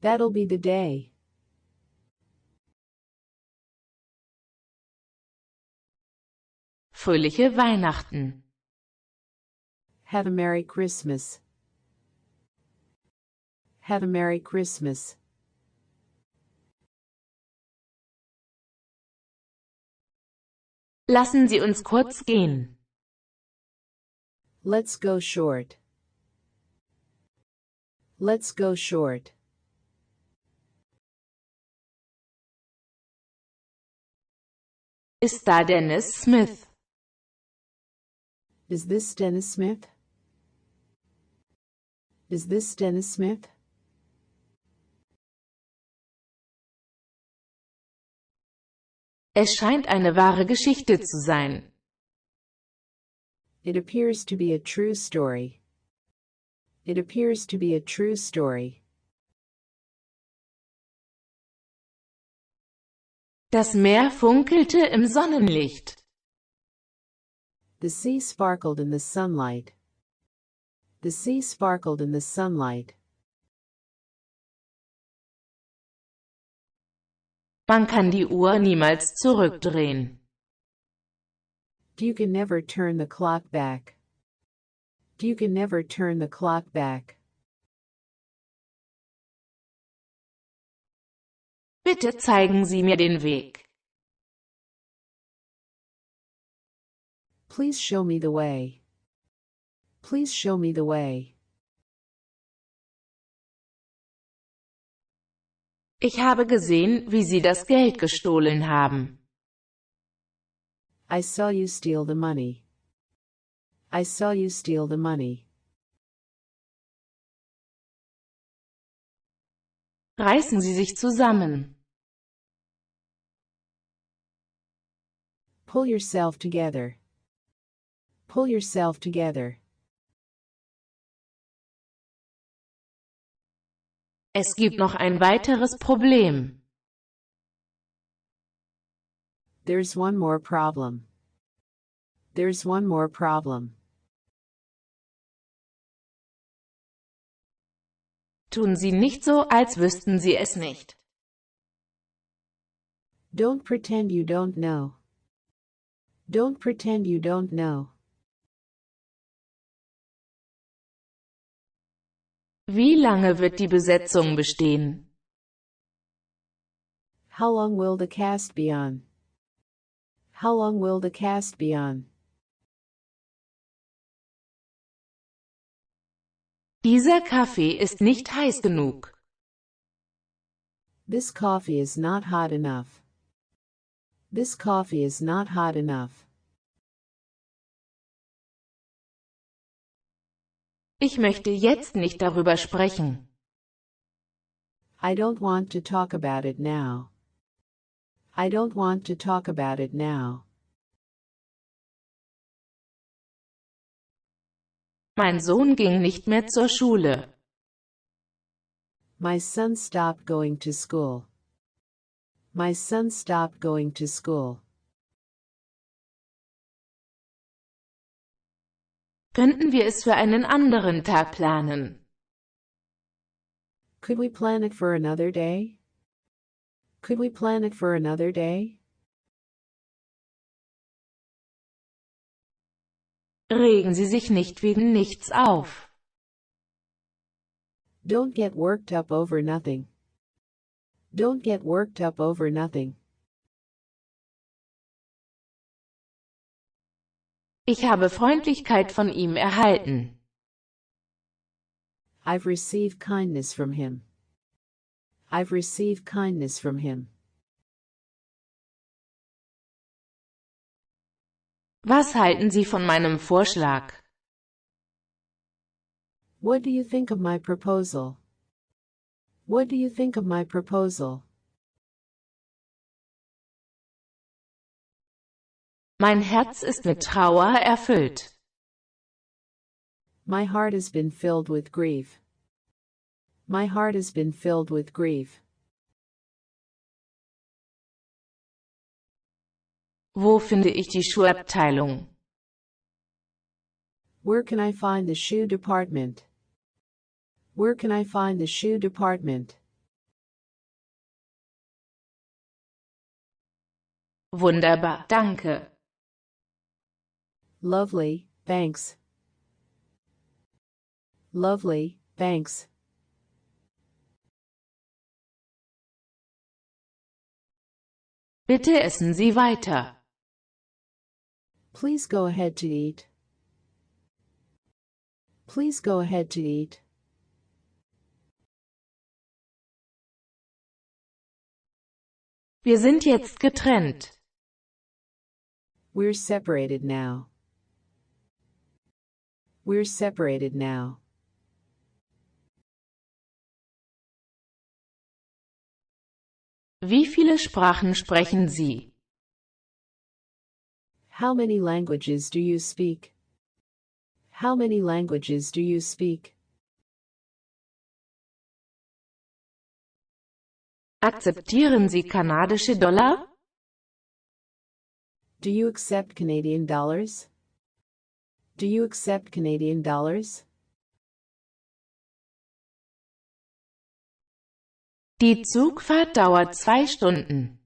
That'll be the day. Fröhliche Weihnachten. Have a Merry Christmas. Have a Merry Christmas. Lassen Sie uns kurz gehen. Let's go short. Let's go short. Ist da Dennis Smith? Is this Dennis Smith? Is this Dennis Smith? Es scheint eine wahre Geschichte zu sein. It appears to be a true story. It appears to be a true story. Das Meer funkelte im Sonnenlicht. The sea sparkled in the sunlight. The sea sparkled in the sunlight. Man kann die Uhr niemals zurückdrehen. You can never turn the clock back. You can never turn the clock back. Bitte zeigen Sie mir den Weg. Please show me the way. Please show me the way. Ich habe gesehen, wie Sie das Geld gestohlen haben. I saw you steal the money. I saw you steal the money. Reißen Sie sich zusammen. Pull yourself together. Pull yourself together. Es gibt noch ein weiteres Problem. There's one more problem. There's one more problem. Tun Sie nicht so, als wüssten Sie es nicht. Don't pretend you don't know. Don't pretend you don't know. Wie lange wird die Besetzung bestehen? How long will the cast be on? How long will the cast be on? Dieser Kaffee ist nicht heiß genug. This coffee is not hot enough. This coffee is not hot enough. Ich möchte jetzt nicht darüber sprechen. I don't want to talk about it now. I don't want to talk about it now. Mein Sohn ging nicht mehr zur Schule. My son stopped going to school. My son stopped going to school. Könnten wir es für einen anderen Tag planen? Could we plan it for another day? Could we plan it for another day? Regen Sie sich nicht wegen nichts auf. Don't get worked up over nothing. Don't get worked up over nothing. Ich habe Freundlichkeit von ihm erhalten. I've received kindness from him. I've received kindness from him. Was halten Sie von meinem Vorschlag? What do you think of my proposal? What do you think of my proposal? Mein Herz ist mit Trauer erfüllt. My heart has been filled with grief. My heart has been filled with grief. Wo finde ich die Schuhabteilung? Where can I find the shoe department? Where can I find the shoe department? Wunderbar, danke. Lovely, thanks. Lovely, thanks. Bitte essen Sie weiter. Please go ahead to eat. Please go ahead to eat. Wir sind jetzt getrennt. We're separated now. We're separated now. Wie viele Sprachen sprechen Sie? How many languages do you speak? How many languages do you speak? Akzeptieren Sie kanadische Dollar? Do you accept Canadian dollars? Do you accept Canadian dollars? Die Zugfahrt dauert 2 Stunden.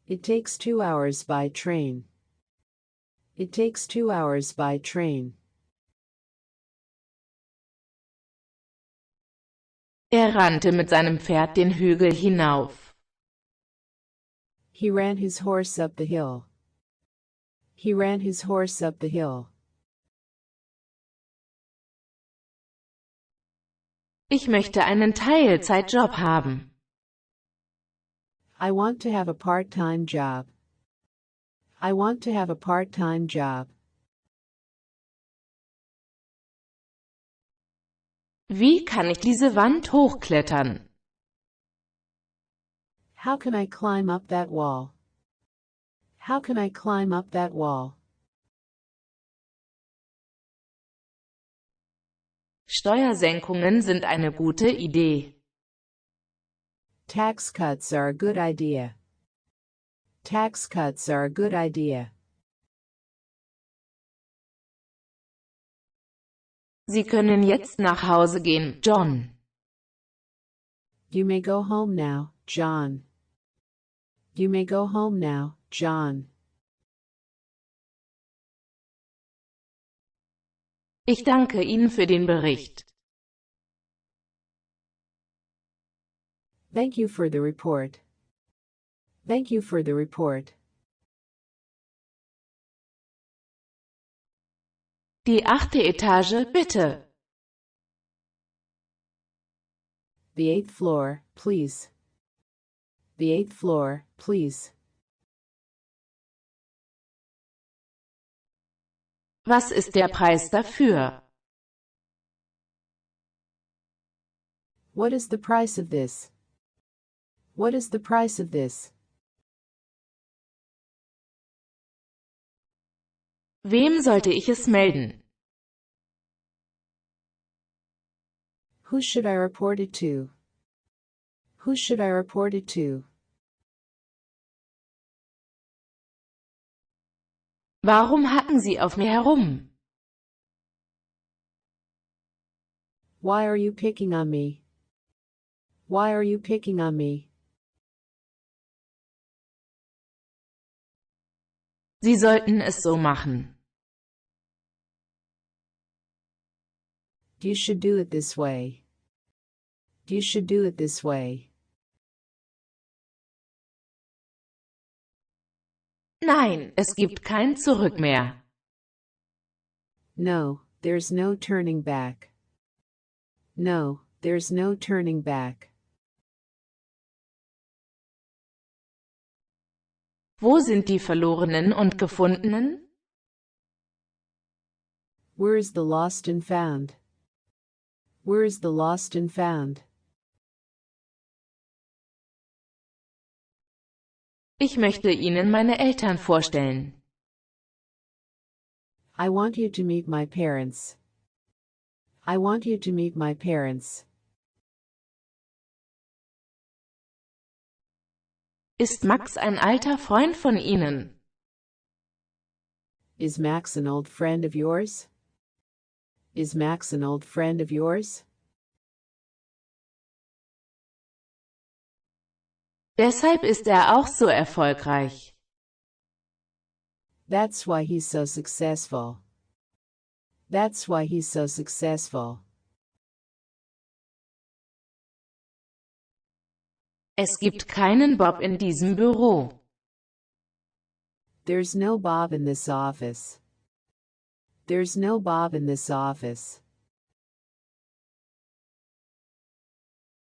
It takes 2 hours by train. It takes 2 hours by train. Rannte mit seinem Pferd den Hügel hinauf. He ran his horse up the hill. He ran his horse up the hill. Ich möchte einen Teilzeitjob haben. I want to have a part-time job. I want to have a part-time job. Wie kann ich diese Wand hochklettern? How can I climb up that wall? How can I climb up that wall? Steuersenkungen sind eine gute Idee. Tax cuts are a good idea. Tax cuts are a good idea. Sie können jetzt nach Hause gehen, John. You may go home now, John. You may go home now, John. Ich danke Ihnen für den Bericht. Thank you for the report. Thank you for the report. Die 8. Etage, bitte. The 8th floor, please. The 8th floor, please. Was ist der Preis dafür? What is the price of this? What is the price of this? Wem sollte ich es melden? Who should I report it to? Who should I report it to? Warum hacken Sie auf mir herum? Why are you picking on me? Why are you picking on me? Sie sollten es so machen. You should do it this way. You should do it this way. Nein, es gibt kein Zurück mehr. No, there's no turning back. No, there's no turning back. Wo sind die Verlorenen und Gefundenen? Where is the lost and found? Where is the lost and found? Ich möchte Ihnen meine Eltern vorstellen. I want you to meet my parents. I want you to meet my parents. Ist Max ein alter Freund von Ihnen? Is Max an old friend of yours? Is Max an old friend of yours? Deshalb ist er auch so erfolgreich. That's why he's so successful. That's why he's so successful. Es gibt keinen Bob in diesem Büro. There's no Bob in this office. There's no Bob in this office.